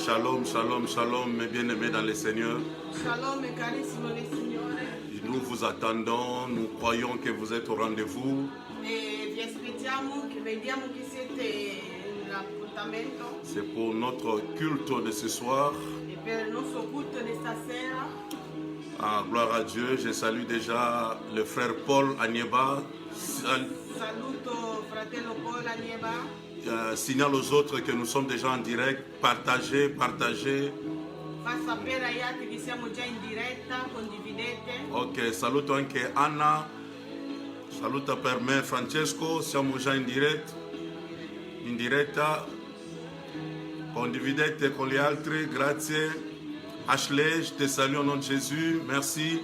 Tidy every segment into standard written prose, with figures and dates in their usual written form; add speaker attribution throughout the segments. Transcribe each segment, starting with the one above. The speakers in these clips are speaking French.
Speaker 1: Shalom, shalom, shalom, mes bien-aimés dans le Seigneur.
Speaker 2: Shalom e carissimo nel Signore.
Speaker 1: Nous vous attendons, nous croyons que vous êtes au rendez-vous.
Speaker 2: E vi aspettiamo, che vediamo che siete nell'appuntamento.
Speaker 1: C'est pour notre culte de ce soir.
Speaker 2: E per il nostro culto di stasera.
Speaker 1: Ah, gloire à Dieu, je salue déjà le frère Paul Anieba.
Speaker 2: Saluto fratello Paul Anieba.
Speaker 1: Signale aux autres que nous sommes déjà en direct. Partagez, partagez.
Speaker 2: Fa sapere agli altri che siamo già in diretta, condividete.
Speaker 1: Ok, saluto anche Anna. Saluta per me Francesco, siamo già in diretta. Condividete con gli altri, grazie. Ashley, je te salue au nom de Jésus, merci.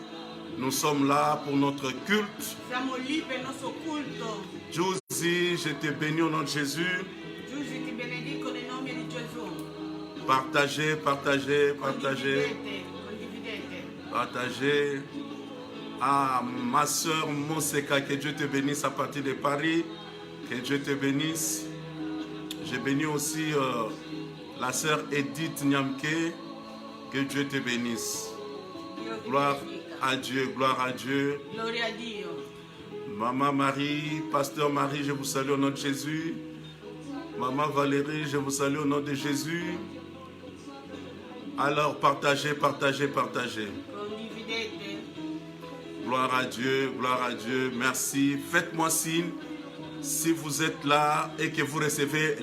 Speaker 1: Nous sommes là pour notre culte.
Speaker 2: Siamo lì per il nostro culto.
Speaker 1: Josie, je te bénis au nom de Jésus.
Speaker 2: Giusi, ti benedico nel nome di Gesù.
Speaker 1: Partagez, partagez, partagez.
Speaker 2: Condividete.
Speaker 1: Partagez. Ah, ma soeur Monseka, que Dieu te bénisse à partir de Paris. Que Dieu te bénisse. Je bénis aussi la sœur Edith Nyamke. Que Dieu te bénisse. Gloire à Dieu, gloire à Dieu.
Speaker 2: Gloria a Dio.
Speaker 1: Maman Marie, Pasteur Marie, je vous salue au nom de Jésus. Maman Valérie, je vous salue au nom de Jésus. Alors, partagez, partagez, partagez.
Speaker 2: Condividete.
Speaker 1: Gloire à Dieu, gloire à Dieu. Merci. Faites-moi signe si vous êtes là et que vous recevez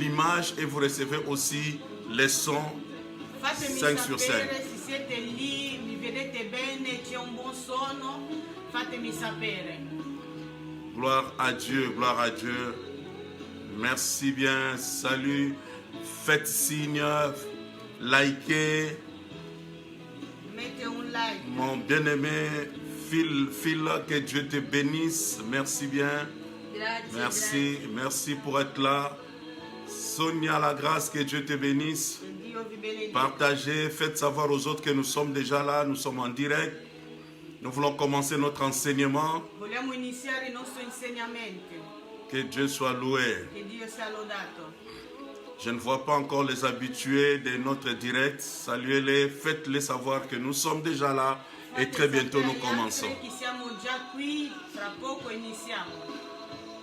Speaker 1: l'image et vous recevez aussi les sons.
Speaker 2: Fatemi
Speaker 1: 5 sur 5.
Speaker 2: sapere se siete lì, mi vedete bene, c'è un buon suono, fatemi sapere.
Speaker 1: Gloire à Dieu, gloire à Dieu. Merci bien, salut. Faites signe, likez.
Speaker 2: Mettez un like.
Speaker 1: Mon bien-aimé, Phil, que Dieu te bénisse. Merci bien.
Speaker 2: Grazie,
Speaker 1: Merci, merci pour être là. Sonia La Grâce, que Dieu te bénisse.
Speaker 2: grazie. Dio vi benedica.
Speaker 1: Partagez, faites savoir aux autres que nous sommes déjà là, nous sommes en direct. Nous voulons commencer notre enseignement.
Speaker 2: Vogliamo iniziare il nostro insegnamento.
Speaker 1: Que Dieu soit loué.
Speaker 2: Che Dio sia lodato.
Speaker 1: Je ne vois pas encore les habitués de notre direct. Saluez-les, faites-les savoir que nous sommes déjà là et très bientôt nous commençons.
Speaker 2: Che siamo già qui, tra poco iniziamo.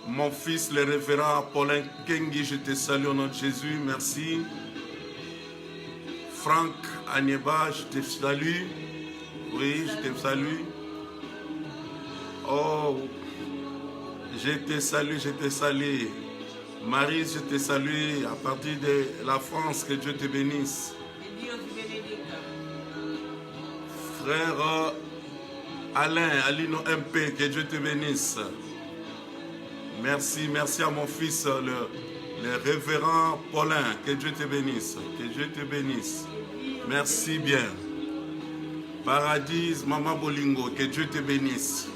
Speaker 1: Mon fils, le révérend Paulin Kengi, je te salue au nom de Jésus, merci. Franck Anieba, je te salue. Oui, je te salue. Oh, je te salue, je te salue. Marie, je te salue à partir de la France, que Dieu te bénisse.
Speaker 2: Che Dio vi benedica.
Speaker 1: Frère Alain, Alino MP, que Dieu te bénisse. Merci, merci à mon fils, le révérend Paulin, que Dieu te bénisse. Que Dieu te bénisse. Merci bien. Paradis, Maman Bolingo, que Dieu te bénisse.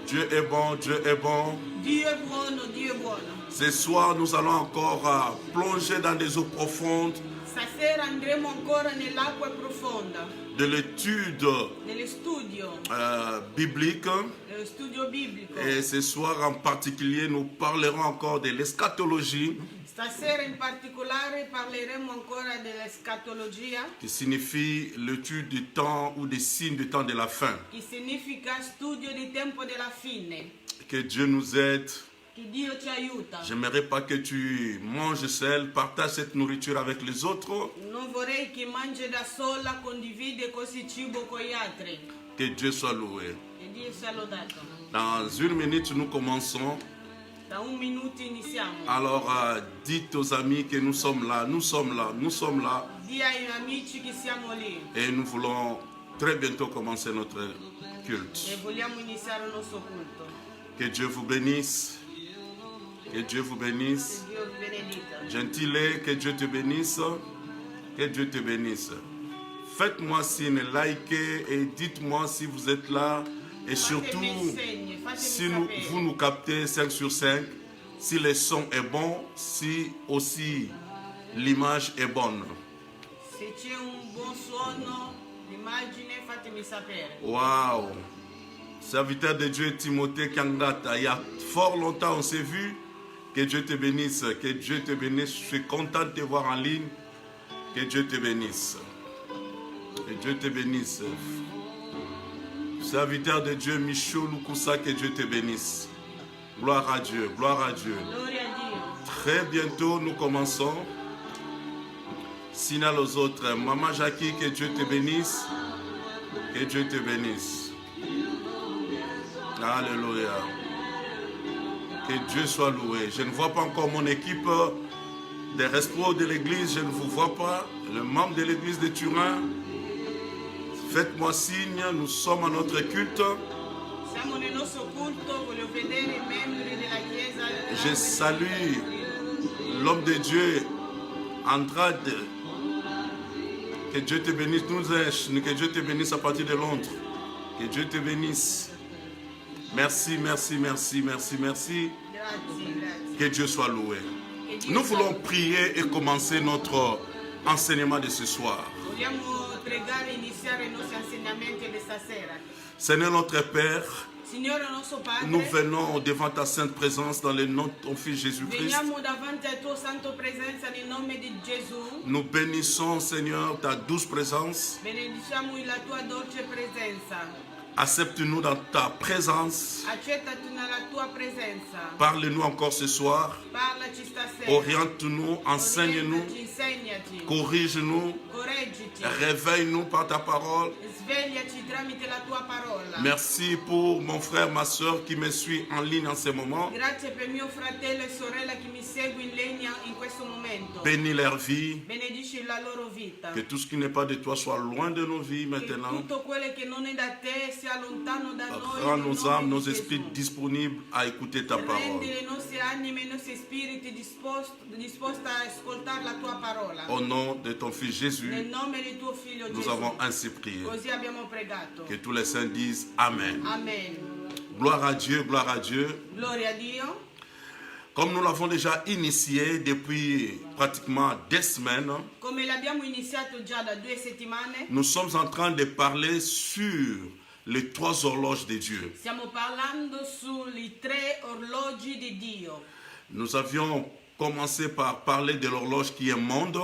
Speaker 1: Dieu est bon, Dieu est bon.
Speaker 2: Dio è buono, Dio è buono.
Speaker 1: Ce soir, nous allons encore plonger dans des eaux profondes
Speaker 2: Stasera andremo ancora nell'acqua profonda,
Speaker 1: de l'étude
Speaker 2: nello studio,
Speaker 1: biblique.
Speaker 2: nello studio biblico.
Speaker 1: Et ce soir en particulier, nous parlerons encore de l'eschatologie,
Speaker 2: Stasera in particolare parleremo ancora dell'escatologia,
Speaker 1: qui signifie l'étude du temps ou des signes du temps de la fin.
Speaker 2: che significa studio di tempo della fine.
Speaker 1: Que Dieu nous aide.
Speaker 2: Che Dio ci aiuta.
Speaker 1: J'aimerais pas que tu manges seul, partage cette nourriture avec les autres.
Speaker 2: Non vorrei che mangi da sola, condivide così cibo con gli altri.
Speaker 1: Que Dieu soit loué.
Speaker 2: Che Dio sia lodato.
Speaker 1: Dans une minute, nous commençons.
Speaker 2: Da un minuto iniziamo.
Speaker 1: Alors, dites aux amis que nous sommes là, nous sommes là, nous sommes là.
Speaker 2: Dì ai amici che siamo lì
Speaker 1: Et nous voulons très bientôt commencer notre culte.
Speaker 2: e vogliamo iniziare il nostro culto.
Speaker 1: Que Dieu vous bénisse. Que Dieu vous bénisse.
Speaker 2: Che Dio vi benedica.
Speaker 1: Gentile, que Dieu te bénisse. Que Dieu te bénisse. Faites-moi signe, likez et dites-moi si vous êtes là. Et surtout,
Speaker 2: Fatemi segni, fatemi
Speaker 1: si
Speaker 2: sapere.
Speaker 1: vous nous captez 5 sur 5, si le son est bon, si aussi l'image est bonne.
Speaker 2: Se c'è un buon suono, l'immagine, fatemi sapere.
Speaker 1: Waouh! Serviteur de Dieu Timothée Kangata, il y a fort longtemps on s'est vu Que Dieu te bénisse, que Dieu te bénisse. Je suis content de te voir en ligne. Que Dieu te bénisse. Que Dieu te bénisse. Serviteur de Dieu, Michou Lukusa, que Dieu te bénisse. Gloire à Dieu, gloire à Dieu. Très bientôt, nous commençons. Signal aux autres. Maman Jackie, que Dieu te bénisse. Que Dieu te bénisse. Alléluia. Que Dieu soit loué. Je ne vois pas encore mon équipe des responsables de l'église. Je ne vous vois pas. Le membre de l'église de Turin. Faites-moi signe. Nous sommes à notre culte. Je salue l'homme de Dieu, Andrade. Que Dieu te bénisse. Que Dieu te bénisse à partir de Londres. Que Dieu te bénisse. Merci, merci, merci, merci, merci. Que Dieu soit loué. Nous voulons prier et commencer notre enseignement de ce soir. Seigneur notre Père, nous venons devant ta sainte présence dans le nom de ton Fils Jésus-Christ. Nous bénissons, Seigneur, ta douce présence. Accepte-nous dans ta présence. Parle-nous encore ce soir. Oriente-nous, enseigne-nous, corrige-nous, réveille-nous par ta parole. Merci pour mon frère, ma soeur qui me suit en ligne en ce moment. Bénis leur vie. Que tout ce qui n'est pas de toi soit loin de nos vies maintenant. Rends nos âmes, nos esprits disponibles à écouter ta parole. Au nom de ton Fils Jésus, nous avons ainsi prié. Que tous les saints disent Amen.
Speaker 2: Amen.
Speaker 1: Gloire à Dieu, gloire à Dieu.
Speaker 2: Gloria a Dio.
Speaker 1: Comme nous l'avons déjà initié depuis pratiquement des semaines, nous sommes en train de parler sur les 3 horloges de Dieu. Nous avions commencé par parler de l'horloge qui est monde.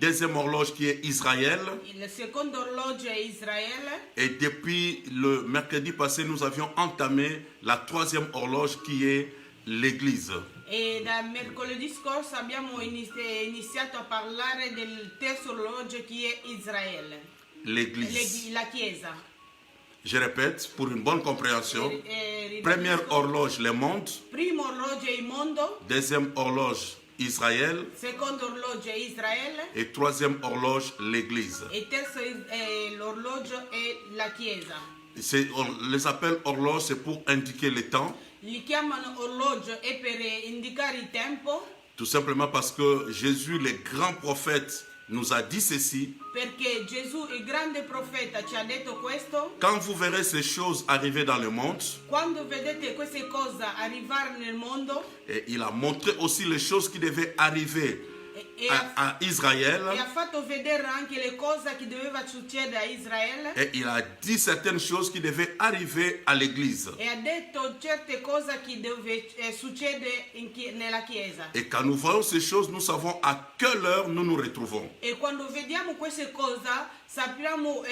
Speaker 1: Deuxième horloge qui est Israël. Et depuis le mercredi passé, nous avions entamé la 3e horloge qui est l'Église.
Speaker 2: E da mercoledì scorso abbiamo iniziato a parlare del terzo orologio che è Israele.
Speaker 1: L'Église.
Speaker 2: La Chiesa.
Speaker 1: Je répète pour une bonne compréhension. Première horloge, le monde.
Speaker 2: Primo orologio è il mondo.
Speaker 1: Deuxième horloge, Israël.
Speaker 2: Secondo orologio è Israele.
Speaker 1: Et troisième horloge, l'Église.
Speaker 2: E terzo l'orologio è la Chiesa.
Speaker 1: On les appelle horloge, c'est pour indiquer le temps.
Speaker 2: Li chiamano orologio e per indicare il tempo.
Speaker 1: Tout simplement parce que Jésus, le grand prophète, nous a dit ceci.
Speaker 2: Perché Gesù, il grande profeta, ci ha detto questo.
Speaker 1: Quand vous verrez ces choses arriver dans le monde,
Speaker 2: quando vedete queste cose arrivare nel mondo,
Speaker 1: et il a montré aussi les choses qui devaient arriver à Israël.
Speaker 2: E ha fatto vedere anche le cose che doveva succedere a Israele.
Speaker 1: Et il a dit certaines choses qui devaient arriver à l'Église.
Speaker 2: E ha detto certe cose che deve succedere nella Chiesa.
Speaker 1: Et quand nous voyons ces choses, nous savons à quelle heure nous nous retrouvons.
Speaker 2: E quando vediamo queste cose, sappiamo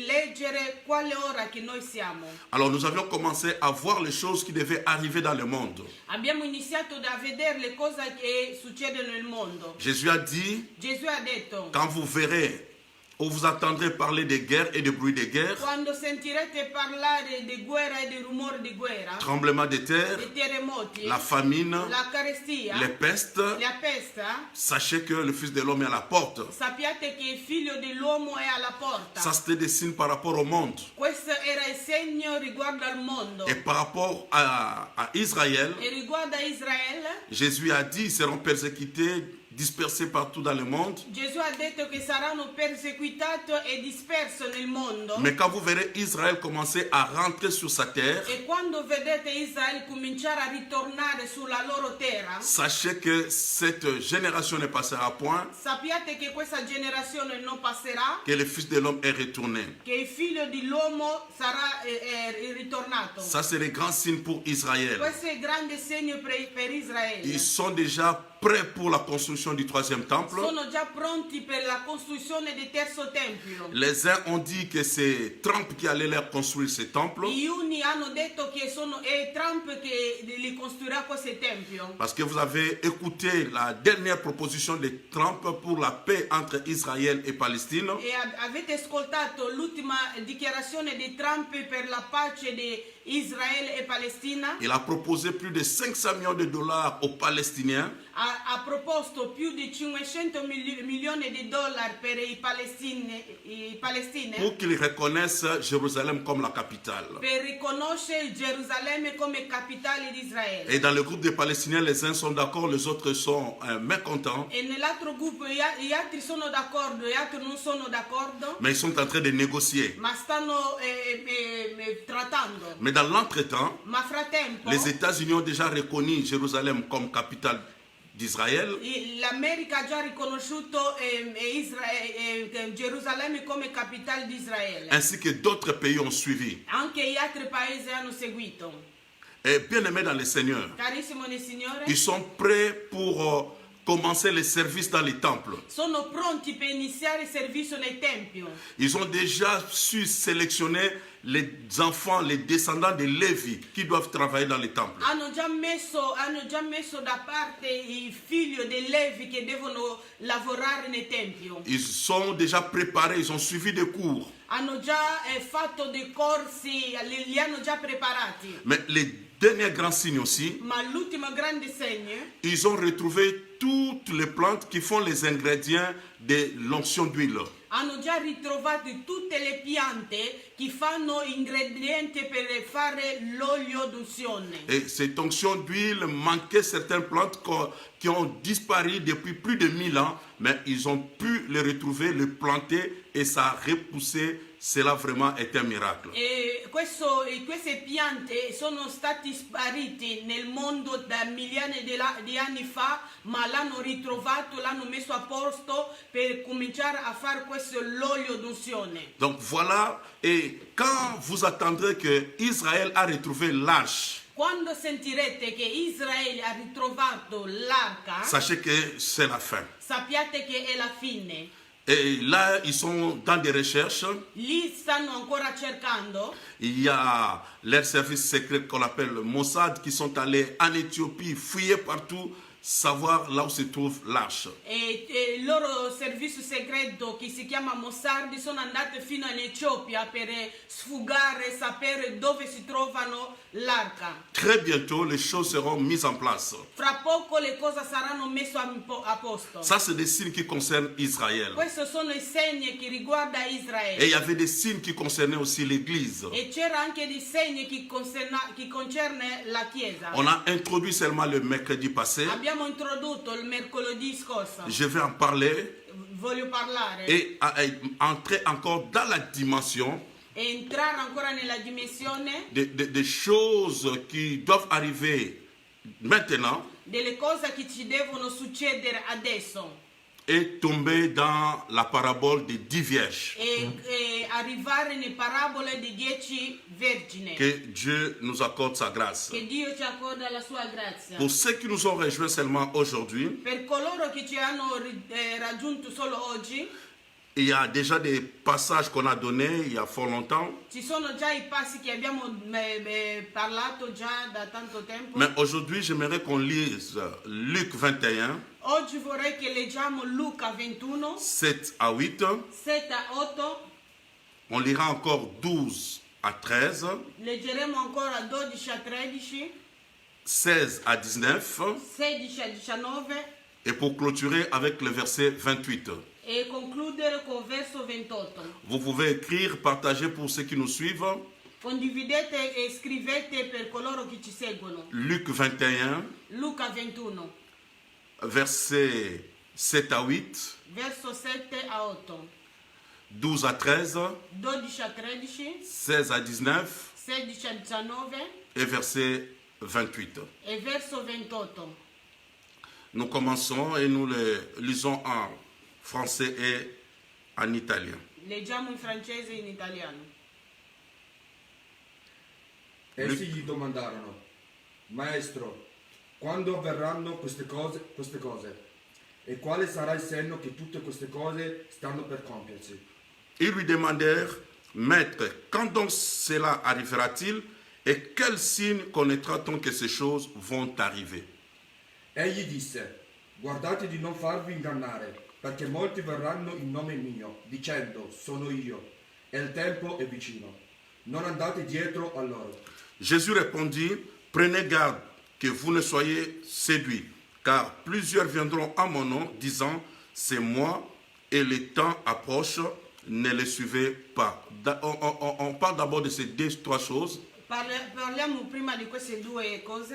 Speaker 2: leggere quale ora che noi siamo.
Speaker 1: Alors nous avions commencé à voir les choses qui devaient arriver dans le monde.
Speaker 2: Abbiamo iniziato a vedere le cose che succedono nel mondo.
Speaker 1: Jésus a dit,
Speaker 2: Gesù ha detto,
Speaker 1: quand vous verrez ou vous entendrez parler de guerre et de bruit de guerre,
Speaker 2: quando sentirete parlare di guerra e di rumore di guerra,
Speaker 1: tremblement de terre,
Speaker 2: di terremoti,
Speaker 1: la famine,
Speaker 2: la carestia,
Speaker 1: les pestes,
Speaker 2: la peste,
Speaker 1: sachez que le Fils de l'homme est à la porte.
Speaker 2: Sappiate che il figlio dell'uomo è alla porta.
Speaker 1: Ça c'était des signes par rapport au monde.
Speaker 2: Questo era il segno riguardo al mondo.
Speaker 1: Et par rapport à Israël,
Speaker 2: E riguardo a Israele,
Speaker 1: Jésus a dit, ils seront persécutés dispersés partout dans le monde.
Speaker 2: Gesù ha detto che saranno perseguitati e dispersi nel mondo.
Speaker 1: Mais quand vous verrez Israël commencer à rentrer sur sa terre,
Speaker 2: E quando vedete Israele cominciare a ritornare sulla loro terra,
Speaker 1: sachez que cette génération ne passera point,
Speaker 2: sappiate che questa generazione non passerà,
Speaker 1: que le Fils de l'homme est retourné.
Speaker 2: che il figlio dell'uomo sarà ritornato.
Speaker 1: Ça, c'est les grands signes pour Israël.
Speaker 2: Questo è il grande segno per Israele.
Speaker 1: Ils sont déjà prêts pour la construction du troisième temple.
Speaker 2: Sono già pronti per la costruzione del terzo tempio.
Speaker 1: Les uns ont dit que c'est Trump qui allait leur construire ce temple.
Speaker 2: Gli uni hanno detto che è Trump che li costruirà questo tempio.
Speaker 1: Parce que vous avez écouté la dernière proposition de Trump pour la paix entre Israël et Palestine.
Speaker 2: E avete ascoltato l'ultima dichiarazione di Trump per la pace di Israele e Palestina?
Speaker 1: Il a proposé plus de 500 millions de dollars aux Palestiniens
Speaker 2: Ha proposto più di 500 milioni di dollari per i Palestini
Speaker 1: pour qu'ils reconnaissent Jérusalem comme la capitale.
Speaker 2: per riconoscere Gerusalemme come capitale di Israele.
Speaker 1: Et dans le groupe des Palestiniens, les uns sont d'accord, les autres sont mécontents.
Speaker 2: E nell'altro gruppo gli altri sono d'accordo, gli altri non sono d'accordo,
Speaker 1: Mais ils sont en train de négocier.
Speaker 2: ma stanno trattando.
Speaker 1: Mais dans l'entretemps,
Speaker 2: Ma frattempo
Speaker 1: les États-Unis ont déjà reconnu Jérusalem comme capitale d'Israël.
Speaker 2: l'America ha già riconosciuto Gerusalemme come capitale di Israele.
Speaker 1: Ainsi que d'autres pays ont suivi.
Speaker 2: Anche gli altri paesi hanno seguito.
Speaker 1: Et bien aimés dans le Seigneur,
Speaker 2: Carissimo nel Signore,
Speaker 1: ils sont prêts pour commencer les services dans les temples.
Speaker 2: sono pronti per iniziare il servizio nel Tempio.
Speaker 1: Ils ont déjà su sélectionner les enfants, les descendants de Lévi qui doivent travailler dans les temples.
Speaker 2: Hanno già messo da parte i figli dei Levi che devono lavorare nel Tempio.
Speaker 1: Ils sont déjà préparés, ils ont suivi des cours.
Speaker 2: Hanno già fatto dei corsi, li hanno già preparati.
Speaker 1: Mais les derniers grands signes aussi,
Speaker 2: Ma l'ultimo grande segno,
Speaker 1: ils ont retrouvé toutes les plantes qui font les ingrédients de l'onction d'huile.
Speaker 2: hanno già ritrovato tutte le piante che fanno ingredienti per fare l'olio d'unzione.
Speaker 1: Et cette onction d'huile manquait certaines plantes qui ont disparu depuis plus de 1000 ans, mais ils ont pu les retrouver, les planter et ça a repoussé. Cela vraiment est un miracle.
Speaker 2: E queste piante sono stati spariti nel mondo da migliaia di anni fa, ma l'hanno ritrovato, l'hanno messo a posto per cominciare a fare questo l'olio d'unzione.
Speaker 1: Donc voilà, et quand vous attendrez que Israël a retrouvé l'arche,
Speaker 2: Quando sentirete che Israele ha ritrovato l'arca,
Speaker 1: sachez que c'est la fin.
Speaker 2: sappiate che è la fine.
Speaker 1: Et là, ils sont dans des recherches.
Speaker 2: Lì stanno ancora cercando.
Speaker 1: Il y a leur service secret qu'on appelle le Mossad qui sont allés en Éthiopie, fouiller partout, savoir là où se trouve l'arche.
Speaker 2: E il loro servizio segreto che si chiama Mossad sono andati fino in Etiopia per sfugare, sapere dove si trovano l'arca.
Speaker 1: Très bientôt, les choses seront mises en place.
Speaker 2: Fra poco le cose saranno messe a posto.
Speaker 1: Ça, c'est des signes qui concernent Israël.
Speaker 2: Questi sono i segni che riguardano Israele.
Speaker 1: Et il y avait des signes qui concernaient aussi l'Église.
Speaker 2: E c'era anche dei segni che concerne la Chiesa.
Speaker 1: On a introduit seulement le mercredi passé.
Speaker 2: Abbiamo introdotto il mercoledì scorso.
Speaker 1: Je vais en parler
Speaker 2: Voglio parlare
Speaker 1: et entrer encore dans la dimension
Speaker 2: e entrare ancora nella dimensione
Speaker 1: des choses qui doivent arriver maintenant
Speaker 2: delle cose che ci devono succedere adesso
Speaker 1: et tomber dans la parabole des 10 vierges.
Speaker 2: e arrivare nelle parabole di 10 vergini.
Speaker 1: Que Dieu nous accorde sa grâce.
Speaker 2: Che Dio ci accorda la sua grazia.
Speaker 1: Pour ceux qui nous ont rejoints seulement aujourd'hui,
Speaker 2: Per coloro che ci hanno raggiunto solo oggi,
Speaker 1: il y a déjà des passages qu'on a donnés il y a fort longtemps.
Speaker 2: ci sono già i passi che abbiamo parlato già da tanto tempo.
Speaker 1: Mais aujourd'hui, j'aimerais qu'on lise Luc 21,
Speaker 2: Oggi vorrei che leggiamo Luca 21,
Speaker 1: 7 à 8.
Speaker 2: 7 a 8,
Speaker 1: On lira encore 12 à 13,
Speaker 2: leggeremo ancora 12 a 13,
Speaker 1: 16 à 19
Speaker 2: 16 a 19
Speaker 1: et pour clôturer avec le verset 28.
Speaker 2: e concludere col verso 28.
Speaker 1: Vous pouvez écrire, partager pour ceux qui nous suivent.
Speaker 2: Condividete e scrivete per coloro che ci seguono.
Speaker 1: Luc 21,
Speaker 2: Luca 21,
Speaker 1: verset 7 à 8,
Speaker 2: verso 7 a 8,
Speaker 1: 12 à 13,
Speaker 2: 12 a 13,
Speaker 1: 16 à 19
Speaker 2: 16 a 19
Speaker 1: et verset 28.
Speaker 2: e verso 28.
Speaker 1: Nous commençons et nous les lisons en français et en italien.
Speaker 2: Leggiamo in francese e in italiano.
Speaker 3: Essi gli domandarono: Maestro, quando avverranno queste cose? E quale sarà il segno che tutte queste cose stanno per compiersi?
Speaker 1: Ils lui demandèrent, Maître, quand donc cela arrivera-t-il et quel signe connaîtra-t-on que ces choses vont arriver?
Speaker 3: Egli disse: Guardate di non farvi ingannare, perché molti verranno in nome mio, dicendo: Sono io, e il tempo è vicino. Non andate dietro a loro.
Speaker 1: Jésus répondit, prenez garde que vous ne soyez séduits, car plusieurs viendront en mon nom, disant, c'est moi, et le temps approche, ne les suivez pas. On parle d'abord de ces deux, trois choses.
Speaker 2: Parliamo prima di queste due cose.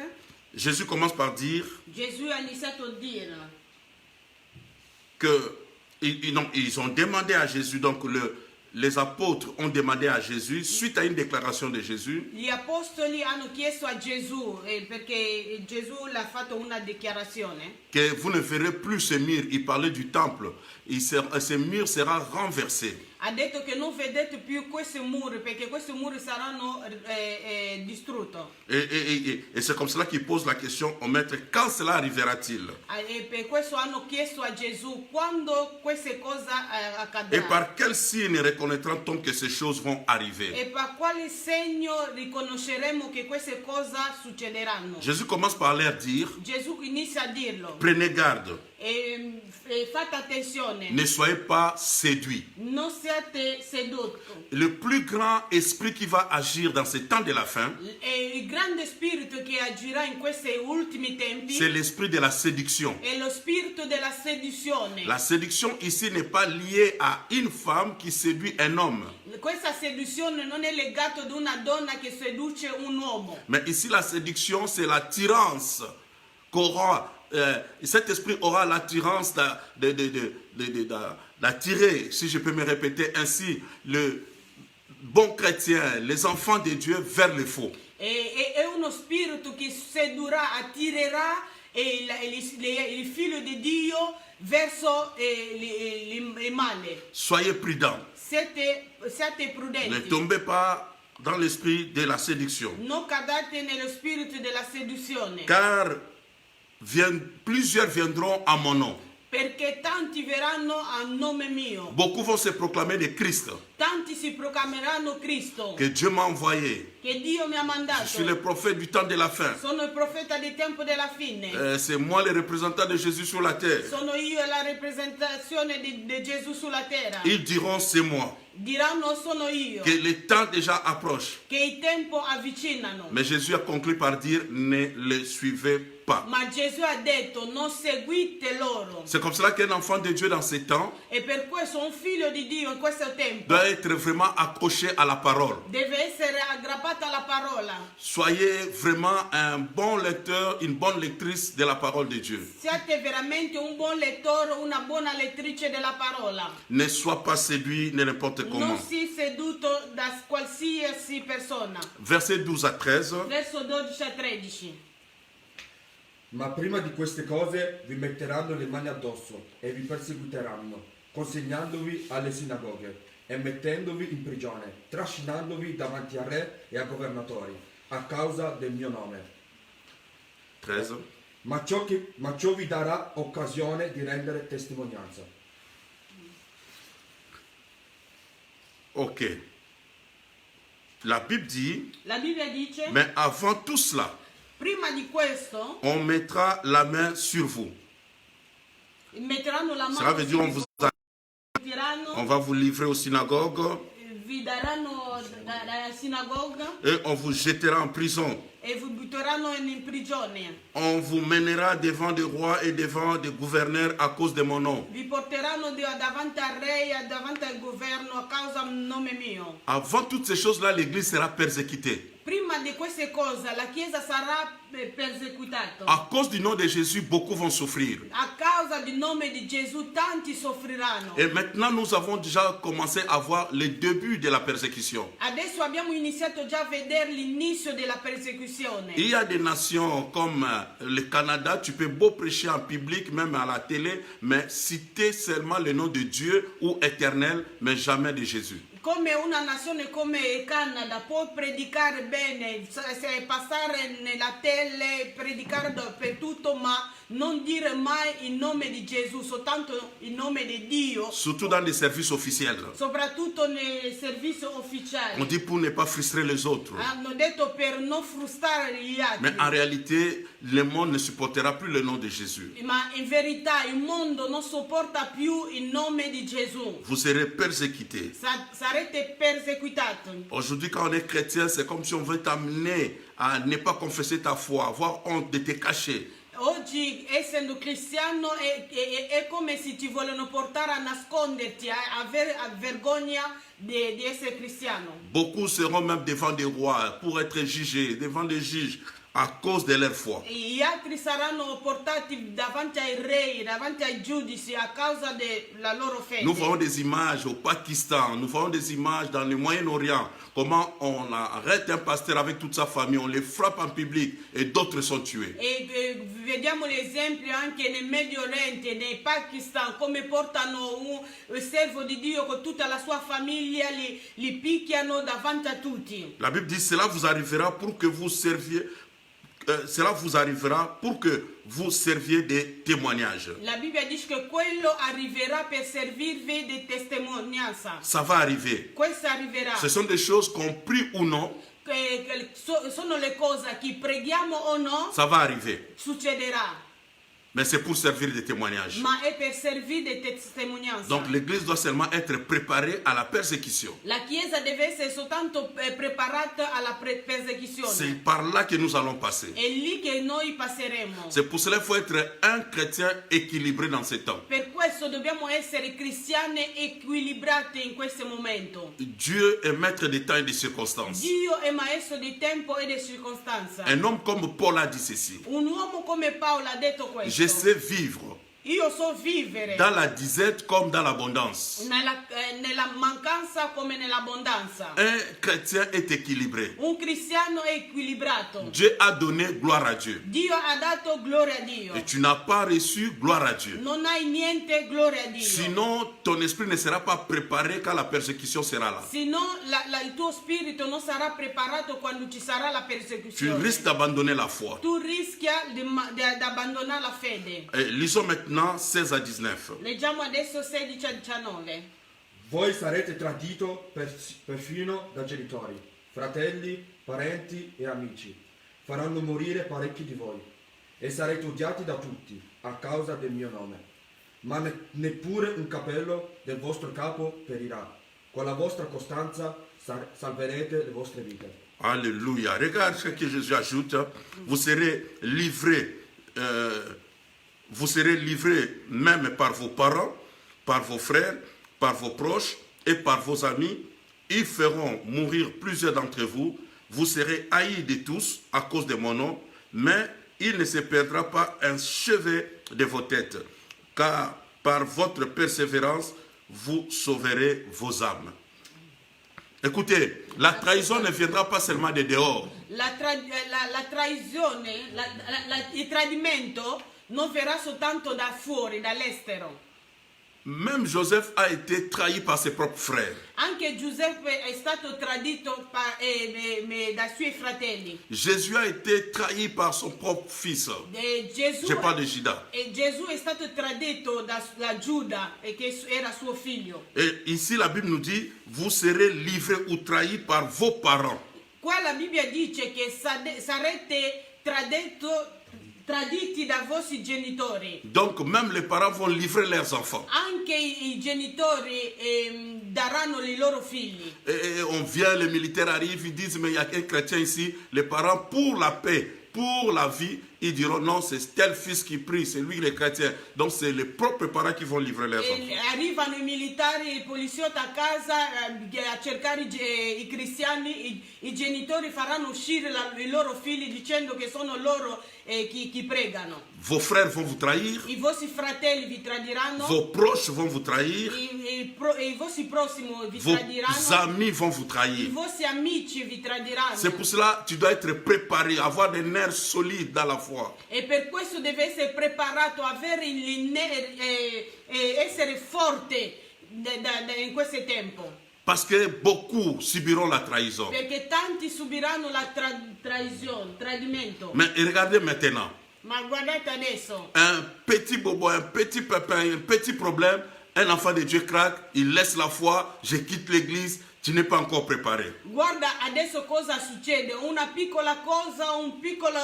Speaker 1: Jésus commence par dire
Speaker 2: Gesù ha iniziato a dire
Speaker 1: que ils ont demandé à Jésus, donc les apôtres ont demandé à Jésus, suite à une déclaration de Jésus,
Speaker 2: gli apostoli hanno chiesto a Gesù, perché Gesù l'ha fatto una dichiarazione,
Speaker 1: que vous ne verrez plus ce mur. Il parlait du temple. Ce mur sera renversé.
Speaker 2: ha detto che non vedete più questi muri perché questi muri saranno distrutti.
Speaker 1: Et c'est comme cela qu'il pose la question au maître, quand cela arrivera-t-il?
Speaker 2: E per questo hanno chiesto a Gesù quando queste cose
Speaker 1: Et
Speaker 2: accadranno.
Speaker 1: par quel signe reconnaîtra-t-on que ces choses vont arriver?
Speaker 2: E per quale segno riconosceremo che queste cose succederanno?
Speaker 1: Jésus commence par leur dire,
Speaker 2: Gesù inizia a dirlo.
Speaker 1: prenez garde,
Speaker 2: E fate attenzione,
Speaker 1: ne soyez pas séduits.
Speaker 2: non siate sedotti.
Speaker 1: Le plus grand esprit qui va agir dans ces temps de la fin,
Speaker 2: E il grande spirito che agirà in questi ultimi tempi
Speaker 1: c'est l'esprit de la séduction.
Speaker 2: è lo spirito della seduzione.
Speaker 1: La séduction ici n'est pas liée à une femme qui séduit un homme.
Speaker 2: Questa seduzione non è legata ad una donna che seduce un uomo.
Speaker 1: Mais ici, la séduction, c'est l'attirance cet esprit aura l'attirance d'attirer, si je peux me répéter ainsi, le bon chrétien, les enfants de Dieu vers le faux.
Speaker 2: È uno spirito che sedurrà, attirerà il figlio di Dio verso il male.
Speaker 1: Soyez prudents.
Speaker 2: Siate
Speaker 1: Ne
Speaker 2: prudenti.
Speaker 1: tombez pas dans l'esprit de la séduction.
Speaker 2: Non cadate nello spirito della seduzione.
Speaker 1: Car plusieurs viendront à mon nom.
Speaker 2: Perché tanti verranno a nome mio.
Speaker 1: Beaucoup vont se proclamer de Christ,
Speaker 2: Tanti si proclameranno Cristo.
Speaker 1: que Dieu m'a envoyé.
Speaker 2: Che Dio mi ha mandato.
Speaker 1: Je suis le prophète du temps de la fin.
Speaker 2: Sono il profeta del tempo della fine.
Speaker 1: C'est moi le représentant de Jésus sur la terre.
Speaker 2: Sono io la rappresentazione di Gesù sulla terra.
Speaker 1: Ils diront, c'est moi.
Speaker 2: Diranno sono io.
Speaker 1: Que le temps déjà approche.
Speaker 2: Che il tempo avvicinano.
Speaker 1: Mais Jésus a conclu par dire, ne le suivez pas.
Speaker 2: Ma Gesù ha detto non seguite loro.
Speaker 1: C'est comme cela qu'un enfant de Dieu dans ces temps
Speaker 2: E per questo un figlio di Dio in questo tempo
Speaker 1: doit être vraiment accroché à la parole.
Speaker 2: deve essere aggrappato alla parola.
Speaker 1: Soyez vraiment un bon lecteur, une bonne lectrice de la parole de Dieu.
Speaker 2: Siate veramente un buon lettore, una buona lettrice della parola.
Speaker 1: Ne sois pas séduit de n'importe
Speaker 2: Non
Speaker 1: comment.
Speaker 2: si seduto da qualsiasi persona.
Speaker 1: Verset 12 à 13.
Speaker 2: Verso 12 a 13.
Speaker 3: Ma prima di queste cose vi metteranno le mani addosso e vi perseguiteranno, consegnandovi alle sinagoghe e mettendovi in prigione, trascinandovi davanti a re e a governatori, a causa del mio nome.
Speaker 1: 13.
Speaker 3: Ma ciò vi darà occasione di rendere testimonianza.
Speaker 1: Ok. La Bible dit,
Speaker 2: La Bibbia dice,
Speaker 1: mais avant tout cela,
Speaker 2: prima di questo
Speaker 1: on mettra la main sur vous.
Speaker 2: metteranno la
Speaker 1: Cela
Speaker 2: mano
Speaker 1: veut dire on va vous livrer aux synagogues
Speaker 2: vi daranno dalla sinagoga
Speaker 1: et on vous jettera en prison.
Speaker 2: e vi butteranno in prigione.
Speaker 1: On vous mènera devant des rois et devant des gouverneurs à cause de mon nom.
Speaker 2: Vi porteranno davanti al re e davanti al governo a causa del nome mio.
Speaker 1: Avant toutes ces choses-là, l'Église sera persécutée.
Speaker 2: Prima di queste cose la Chiesa sarà perseguitata.
Speaker 1: À cause du nom de Jésus, beaucoup vont souffrir.
Speaker 2: A causa del nome di Gesù tanti soffriranno.
Speaker 1: Et maintenant, nous avons déjà commencé à voir les débuts de la persécution.
Speaker 2: Adesso abbiamo iniziato già a vedere l'inizio della persecuzione.
Speaker 1: Il y a des nations comme le Canada, tu peux beau prêcher en public, même à la télé, mais citer seulement le nom de Dieu ou éternel, mais jamais de Jésus.
Speaker 2: Come una nazione come il Canada può predicare bene, passare nella tele, predicare dappertutto, ma non dire mai il nome di Gesù, soltanto il nome di Dio.
Speaker 1: Surtout dans les services officiels.
Speaker 2: Soprattutto nei servizi ufficiali.
Speaker 1: On dit pour ne pas frustrer les autres.
Speaker 2: Hanno detto per non frustrare gli altri.
Speaker 1: Mais en réalité, le monde ne supportera plus le nom de Jésus.
Speaker 2: Ma in verità il mondo non sopporta più il nome di Gesù.
Speaker 1: Vous serez persécutés.
Speaker 2: Sarete perseguitati.
Speaker 1: Aujourd'hui, quand on est chrétien, c'est comme si on veut t'amener à ne pas confesser ta foi, avoir honte de te cacher.
Speaker 2: Oggi, essendo cristiano, è come se ti vogliono portare a nasconderti, a vergogna di essere cristiano.
Speaker 1: Beaucoup seront même devant des rois pour être jugés, devant les juges, à cause de leur foi.
Speaker 2: Gli altri saranno portati davanti ai re, davanti ai giudici a causa della loro fede.
Speaker 1: Nous voyons des images au Pakistan, nous voyons des images dans le Moyen-Orient, comment on arrête un pasteur avec toute sa famille, on les frappe en public et d'autres sont tués.
Speaker 2: E vediamo l'esempio anche nel Medio Oriente, nel Pakistan, come portano un servo di Dio con tutta la sua famiglia, li picchiano davanti a tutti.
Speaker 1: La Bible dit, cela vous arrivera pour que vous serviez. Cela vous arrivera pour que vous serviez des témoignages.
Speaker 2: La Bibbia dice che quello arriverà per servirvi di testimonianza.
Speaker 1: Ça va arriver.
Speaker 2: Questo arriverà.
Speaker 1: Ce sont des choses qu'on prie ou non.
Speaker 2: Sono le cose che preghiamo o no.
Speaker 1: Ça va arriver.
Speaker 2: Succederà.
Speaker 1: Mais c'est pour servir des témoignages.
Speaker 2: Ma è per servire di testimonianza.
Speaker 1: Donc l'église doit seulement être préparée à la persécution.
Speaker 2: La Chiesa deve essere soltanto preparata alla persecuzione.
Speaker 1: C'est par là que nous allons passer.
Speaker 2: È lì che noi passeremo.
Speaker 1: C'est pour cela qu'il faut être un chrétien équilibré dans ces temps.
Speaker 2: Per questo dobbiamo essere cristiani equilibrati in questo momento.
Speaker 1: Dieu est maître des temps et des circonstances.
Speaker 2: Dio è maestro di tempo e di circostanza.
Speaker 1: Un homme comme Paul a dit ceci.
Speaker 2: Un uomo come Paolo ha detto questo.
Speaker 1: Je sais vivre
Speaker 2: Io so vivere
Speaker 1: dans la disette comme dans l'abondance.
Speaker 2: nella mancanza come nell'abbondanza.
Speaker 1: Un chrétien est équilibré.
Speaker 2: Un cristiano è equilibrato.
Speaker 1: Dieu a donné gloire à Dieu.
Speaker 2: Dio ha dato gloria a Dio.
Speaker 1: Et tu n'as pas reçu gloire à Dieu.
Speaker 2: Non hai niente gloria a Dio.
Speaker 1: Sinon, ton esprit ne sera pas préparé quand la persécution sera là.
Speaker 2: Sino il tuo spirito non sarà preparato quando ci sarà la
Speaker 1: Tu
Speaker 2: persecuzione.
Speaker 1: risques d'abandonner la foi.
Speaker 2: Tu rischia di abbandonare la fede.
Speaker 1: Lisons maintenant 16 à 19.
Speaker 2: Leggiamo adesso 16 a 19.
Speaker 3: Voi sarete tradito perfino da genitori, fratelli, parenti e amici. Faranno morire parecchi di voi e sarete odiati da tutti a causa del mio nome. Ma neppure un capello del vostro capo perirà. Con la vostra costanza salverete le vostre vite.
Speaker 1: Alléluia. Regarde ce que Jésus ajoute. Vous serez livrés même par vos parents, par vos frères, par vos proches et par vos amis. Ils feront mourir plusieurs d'entre vous. Vous serez haïs de tous à cause de mon nom, mais il ne se perdra pas un cheveu de vos têtes, car par votre persévérance, vous sauverez vos âmes. Écoutez, la trahison ne viendra pas seulement de dehors.
Speaker 2: La traizione, il tradimento non verrà soltanto da fuori, dall'estero.
Speaker 1: Même Joseph a été trahi par ses propres frères.
Speaker 2: Anche Giuseppe è stato tradito dai suoi fratelli.
Speaker 1: Jésus a été trahi par son propre fils. Je parle de Judas.
Speaker 2: E Gesù è stato tradito da Giuda, che era suo figlio.
Speaker 1: Et ici la Bible nous dit, vous serez livrés ou trahis par vos parents.
Speaker 2: Qua la Bibbia dice che sarete traditi da vostri genitori.
Speaker 1: Donc même les parents vont livrer leurs enfants.
Speaker 2: Anche i genitori daranno i loro figli.
Speaker 1: Et on vient, les militaires arrivent, ils disent, mais il y a un chrétien ici. Les parents, pour la paix, pour la vie, ils diront non, c'est tel fils qui prie, c'est lui le chrétien. Donc c'est les propres parents qui vont livrer leurs enfants.
Speaker 2: E arrivano i militari e i poliziotti a casa a cercare i cristiani, i genitori faranno uscire i loro figli dicendo che sono loro chi pregano.
Speaker 1: Vos frères vont vous trahir,
Speaker 2: I vostri fratelli vi tradiranno,
Speaker 1: vos proches vont vous trahir,
Speaker 2: i vostri prossimi vi
Speaker 1: vos
Speaker 2: tradiranno,
Speaker 1: amis vont vous
Speaker 2: i
Speaker 1: trahir.
Speaker 2: vostri amici vi tradiranno.
Speaker 1: C'est pour cela que tu dois être préparé, avoir des nerfs solides dans la foi.
Speaker 2: E per questo deve essere preparato, avere essere forte in questo tempo.
Speaker 1: Parce que beaucoup subiront la trahison.
Speaker 2: Perché tanti subiranno la tradimento.
Speaker 1: Mais regardez maintenant,
Speaker 2: Ma guardate adesso,
Speaker 1: un petit bobo, un petit pépin, un petit problème, un enfant de Dieu craque, il laisse la foi, je quitte l'église, tu n'es pas encore préparé.
Speaker 2: guarda adesso cosa succede. Una piccola cosa, un piccolo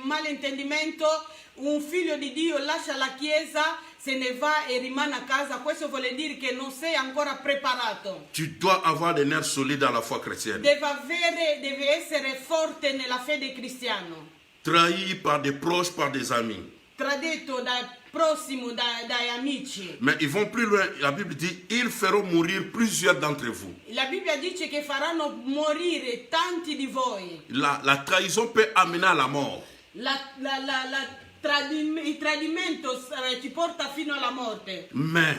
Speaker 2: malintendimento, un figlio di Dio lascia la chiesa, se ne va e rimane a casa. Questo vuole dire che non sei ancora preparato.
Speaker 1: Tu dois avoir des nerfs solides dans la foi chrétienne.
Speaker 2: Deve essere forte nella fede cristiana.
Speaker 1: Trahi par des proches, par des amis.
Speaker 2: Tradito dal prossimo, dai amici.
Speaker 1: Mais ils vont plus loin. La Bible dit, ils feront mourir plusieurs d'entre vous.
Speaker 2: La Bibbia dice che faranno morire tanti di voi.
Speaker 1: La trahison peut amener à la mort.
Speaker 2: Il tradimento ti porta fino alla morte.
Speaker 1: Mais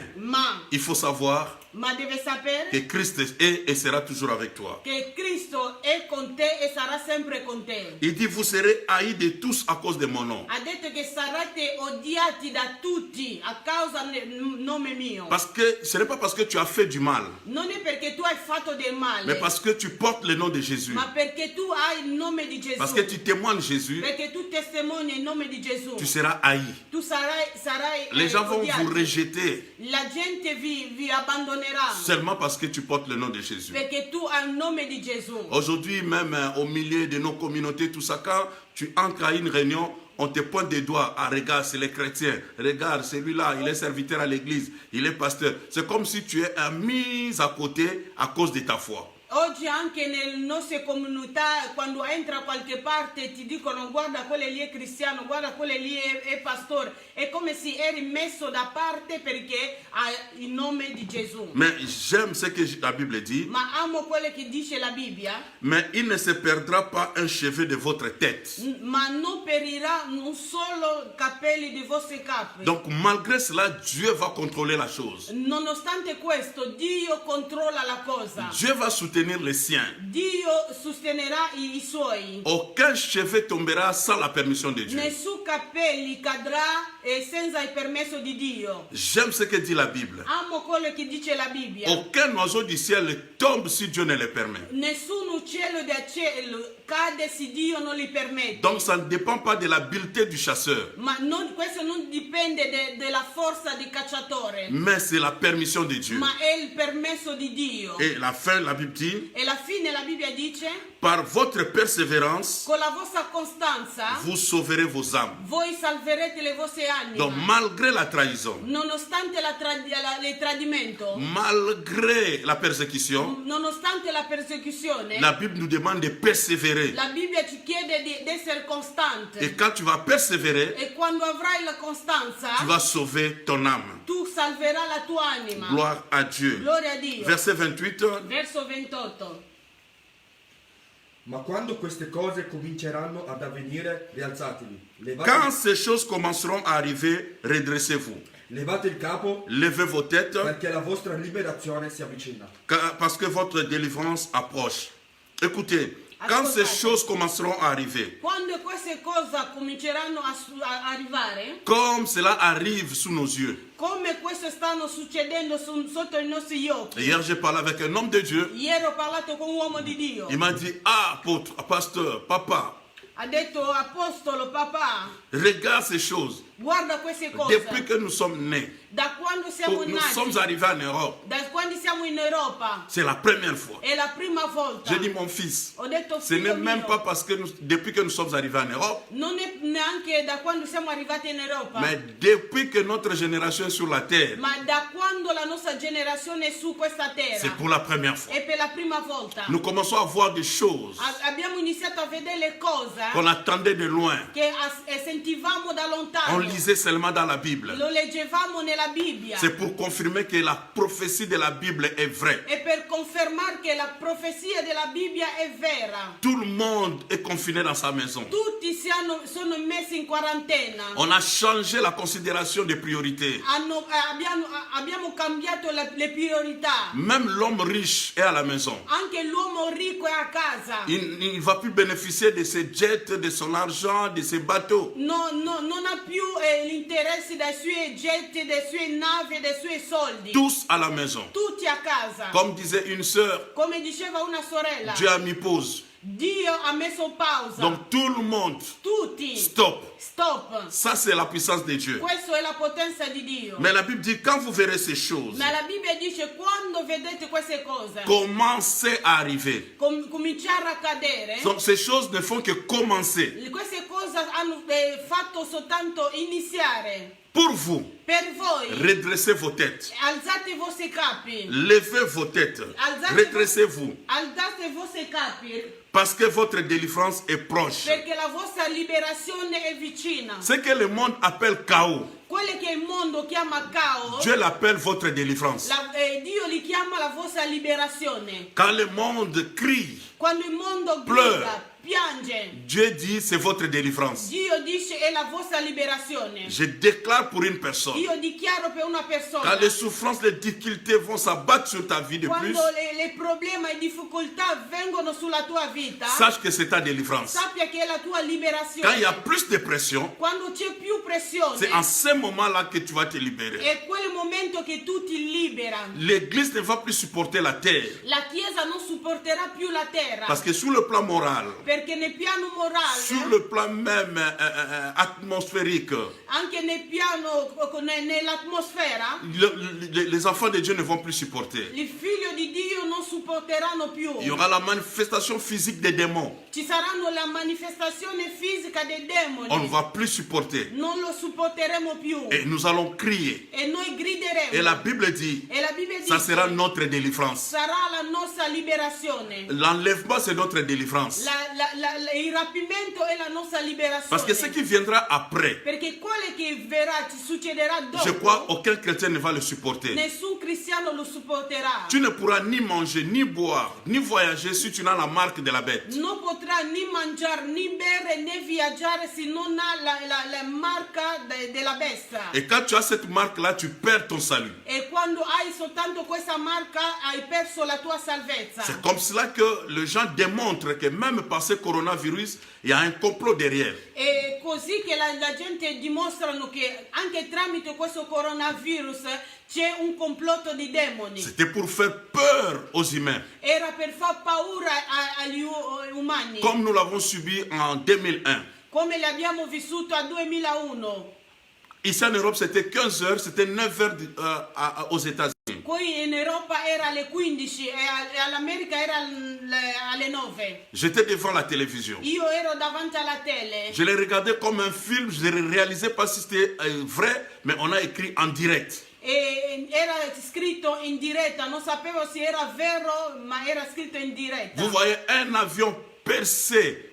Speaker 1: il faut savoir
Speaker 2: Ma deve sapere
Speaker 1: que Christ est et sera toujours avec toi.
Speaker 2: che Cristo è con te e sarà sempre con te.
Speaker 1: Il dit, vous serez haïs de tous à cause de mon nom.
Speaker 2: Ha detto che sarete odiati da tutti a causa del nome mio.
Speaker 1: Parce que ce n'est pas parce que tu as fait du mal,
Speaker 2: Non è perché tu hai fatto del male,
Speaker 1: mais parce que tu portes le nom de Jésus.
Speaker 2: ma perché tu hai il nome di Gesù.
Speaker 1: Parce que tu témoignes Jésus,
Speaker 2: Perché tu testimoni il nome di Gesù.
Speaker 1: tu seras haï.
Speaker 2: Tu sarai
Speaker 1: Les gens vont
Speaker 2: odiato.
Speaker 1: vous rejeter
Speaker 2: La gente vi abbandonerà
Speaker 1: seulement parce que tu portes le nom de Jésus.
Speaker 2: perché tu hai il nome di Gesù.
Speaker 1: Aujourd'hui, même au milieu de nos communautés, tout ça, quand tu entres à une réunion, on te pointe des doigts. Ah, regarde, c'est les chrétiens. Regarde, celui-là, il est serviteur à l'église. Il est pasteur. C'est comme si tu es mis à côté à cause de ta foi.
Speaker 2: Oggi anche nelle nostre comunità, quando entra a qualche parte ti dicono guarda quello lì è cristiano, guarda quello lì è pastore. È come se eri messo da parte perché ha il nome di Gesù.
Speaker 1: Mais j'aime ce que la Bible dit.
Speaker 2: Ma amo quello che dice la Bibbia.
Speaker 1: Mais il ne se perdra pas un cheveu de votre tête.
Speaker 2: Ma non perirà un solo capelli dei vostri capi.
Speaker 1: Donc malgré cela, Dieu va contrôler la chose.
Speaker 2: Nonostante questo, Dio controlla la cosa.
Speaker 1: Dieu va soutenir les siens.
Speaker 2: Dio sostenerà i suoi.
Speaker 1: Aucun cheveu tombera sans la permission de Dieu.
Speaker 2: Nessun capelli cadrà senza il permesso di Dio.
Speaker 1: J'aime ce que dit la Bible.
Speaker 2: Amo quello che dice la Bibbia.
Speaker 1: Aucun oiseau du ciel tombe si Dieu ne le permet.
Speaker 2: Nessun uccello del cielo cade se Dio non li permette.
Speaker 1: Donc ça ne dépend pas de l'habileté du chasseur,
Speaker 2: Ma questo non dipende dalla forza del cacciatore,
Speaker 1: mais c'est la permission de Dieu.
Speaker 2: ma è il permesso di Dio.
Speaker 1: Et la fin, la Bible dit,
Speaker 2: E alla fine la Bibbia dice,
Speaker 1: par votre persévérance,
Speaker 2: con la vostra costanza
Speaker 1: vous sauverez vos âmes.
Speaker 2: voi salverete le vostre anime.
Speaker 1: Donc malgré la trahison,
Speaker 2: Nonostante il tradimento,
Speaker 1: malgré la persécution,
Speaker 2: nonostante la persecuzione,
Speaker 1: la Bible nous demande de persévérer.
Speaker 2: la Bibbia ci chiede di essere costante.
Speaker 1: Et quand tu vas persévérer,
Speaker 2: E quando avrai la costanza,
Speaker 1: tu vas sauver ton âme.
Speaker 2: tu salverai la tua anima.
Speaker 1: Gloire à Dieu.
Speaker 2: Gloria a Dio.
Speaker 1: Verset 28.
Speaker 2: Verso 28.
Speaker 3: Ma quando queste cose cominceranno ad avvenire, rialzatevi.
Speaker 1: Quand ces choses commenceront à arriver, redressez-vous.
Speaker 3: Levate il capo
Speaker 1: Levez vos têtes,
Speaker 3: perché la vostra liberazione si avvicina.
Speaker 1: parce que votre délivrance approche. Écoutez, quand ces choses commenceront à arriver,
Speaker 2: Quando queste cose cominceranno a arrivare,
Speaker 1: comme cela arrive sous nos yeux.
Speaker 2: come questo stanno succedendo sotto i nostri occhi.
Speaker 1: Hier, j'ai parlé avec un homme de Dieu.
Speaker 2: Ieri ho parlato con un uomo di Dio.
Speaker 1: Il m'a dit, ah, apôtre, pasteur, papa,
Speaker 2: Ha detto apostolo, papà,
Speaker 1: regarde ces choses.
Speaker 2: Guarda queste cose.
Speaker 1: Depuis que nous sommes nés,
Speaker 2: Da quando siamo
Speaker 1: nous sommes
Speaker 2: nati,
Speaker 1: arrivés en Europe.
Speaker 2: da quando siamo in Europa,
Speaker 1: C'est la première fois.
Speaker 2: è la prima volta.
Speaker 1: J'ai dit mon fils,
Speaker 2: Ho detto
Speaker 1: ce n'est
Speaker 2: figlio
Speaker 1: même
Speaker 2: mio,
Speaker 1: pas parce que depuis que nous sommes arrivés en Europe,
Speaker 2: non è neanche da quando siamo arrivati in Europa,
Speaker 1: mais depuis que notre génération est sur la terre,
Speaker 2: ma da quando la nostra generazione è su questa terra.
Speaker 1: c'est pour la première fois.
Speaker 2: È per la prima volta.
Speaker 1: Nous commençons à voir des choses
Speaker 2: Abbiamo iniziato a vedere le cose
Speaker 1: qu'on attendait de loin.
Speaker 2: che sentivamo da lontano.
Speaker 1: On lisait seulement dans la Bible.
Speaker 2: Lo leggevamo nella Bibbia.
Speaker 1: C'est pour confirmer que la prophétie de la Bible est vraie.
Speaker 2: E per confermare che la profezia della Bibbia è vera.
Speaker 1: Tout le monde est confiné dans sa maison.
Speaker 2: Tutti sono messi in quarantena.
Speaker 1: On a changé la considération des priorités.
Speaker 2: Abbiamo cambiato le priorità.
Speaker 1: Même l'homme riche est à la maison.
Speaker 2: Anche l'uomo ricco è a casa.
Speaker 1: Il ne va plus bénéficier de ses jets, de son argent, de ses bateaux.
Speaker 2: Non ha più l'interesse dai suoi getti, dei suoi navi, dei suoi soldi.
Speaker 1: Tous à la maison.
Speaker 2: Tutti a casa.
Speaker 1: Comme disait une sœur,
Speaker 2: Come diceva una sorella.
Speaker 1: Dieu a mis pause.
Speaker 2: Dio ha messo pausa.
Speaker 1: Donc tout le monde,
Speaker 2: Tutti.
Speaker 1: stop.
Speaker 2: Stop.
Speaker 1: Ça c'est la puissance de Dieu.
Speaker 2: Questa è la potenza di Dio.
Speaker 1: Mais la Bible dit, quand vous verrez ces choses,
Speaker 2: Ma la Bibbia dice quando vedete queste cose
Speaker 1: commencez à arriver.
Speaker 2: cominciare a cadere.
Speaker 1: Donc ces choses ne font que commencer.
Speaker 2: Queste cose hanno fatto soltanto iniziare.
Speaker 1: Pour vous,
Speaker 2: Per voi
Speaker 1: redressez vos têtes.
Speaker 2: alzate i vostri capi.
Speaker 1: Levez vos têtes. Redressez-vous.
Speaker 2: Alzate i vostri capi
Speaker 1: Parce que votre délivrance est proche.
Speaker 2: perché la vostra liberazione è vicina.
Speaker 1: Ce que le monde appelle chaos,
Speaker 2: Quello che il mondo chiama caos,
Speaker 1: Dieu l'appelle votre délivrance.
Speaker 2: Dio li chiama la vostra liberazione.
Speaker 1: Quand le monde crie,
Speaker 2: Quando il mondo
Speaker 1: Pleure.
Speaker 2: grida, piange,
Speaker 1: Dieu dit c'est votre délivrance.
Speaker 2: Dio dice è la vostra liberazione.
Speaker 1: Je déclare pour une personne,
Speaker 2: Io dichiaro per una persona,
Speaker 1: quand les souffrances, les difficultés vont s'abattre sur ta vie de plus,
Speaker 2: quando le problemi e difficoltà vengono sulla tua vita,
Speaker 1: sache que c'est ta délivrance.
Speaker 2: sappia che è la tua
Speaker 1: Quand il y
Speaker 2: liberazione.
Speaker 1: a plus de pression,
Speaker 2: Quando c'è più pressione,
Speaker 1: c'est en ce moment-là que tu vas te libérer.
Speaker 2: è quel momento che tu ti libera.
Speaker 1: L'église ne va plus supporter la terre.
Speaker 2: La Chiesa non supporterà più la terra,
Speaker 1: Parce que sur le plan moral,
Speaker 2: perché nel piano morale,
Speaker 1: sur le plan même atmosphérique,
Speaker 2: anche nel piano, nell'atmosfera,
Speaker 1: les enfants de Dieu ne vont plus supporter.
Speaker 2: il figlio di Dio non supporteranno più.
Speaker 1: Il y aura la manifestation physique des démons.
Speaker 2: Ci saranno la manifestazione fisica dei demoni.
Speaker 1: On ne va plus supporter.
Speaker 2: Non lo supporteremo più.
Speaker 1: Et nous allons crier.
Speaker 2: E noi grideremo.
Speaker 1: Et la Bible dit,
Speaker 2: E la Bibbia
Speaker 1: ça
Speaker 2: dice,
Speaker 1: sera notre délivrance.
Speaker 2: sarà la nostra liberazione.
Speaker 1: L'enlèvement, c'est notre délivrance.
Speaker 2: Il rapimento è la nostra liberazione.
Speaker 1: Parce que ce qui viendra après,
Speaker 2: Perché quello che verrà, ci succederà dopo,
Speaker 1: je crois aucun chrétien ne va le supporter.
Speaker 2: nessun cristiano lo supporterà.
Speaker 1: Tu ne pourras ni manger, ni boire, ni voyager si tu n'as la marque de la bête.
Speaker 2: Non potrà ni mangiare, ni bere, né viaggiare se non ha la marca della bestia.
Speaker 1: Et quand tu as cette marque-là, tu perds ton salut.
Speaker 2: E quando hai soltanto questa marca hai perso la tua salvezza.
Speaker 1: C'est comme cela que les gens démontrent que même par ce coronavirus, il y a un complot derrière.
Speaker 2: E così che la gente dimostrano che anche tramite questo coronavirus c'è un complotto di demoni.
Speaker 1: C'était pour faire peur aux humains,
Speaker 2: Era per far paura agli umani,
Speaker 1: comme nous l'avons subi en 2001.
Speaker 2: come l'abbiamo vissuto a 2001.
Speaker 1: Ici en Europe, c'était 15 heures, c'était 9 heures aux États-Unis.
Speaker 2: Qui in Europa era alle 15 e all'America era alle 9.
Speaker 1: J'étais devant la télévision.
Speaker 2: Io ero davanti alla tele.
Speaker 1: Je l'ai regardé comme un film, je ne réalisais pas si c'était vrai, mais on a écrit en direct.
Speaker 2: E era scritto in diretta, non sapevo se era vero, ma era scritto in diretta.
Speaker 1: Vous voyez un avion percé,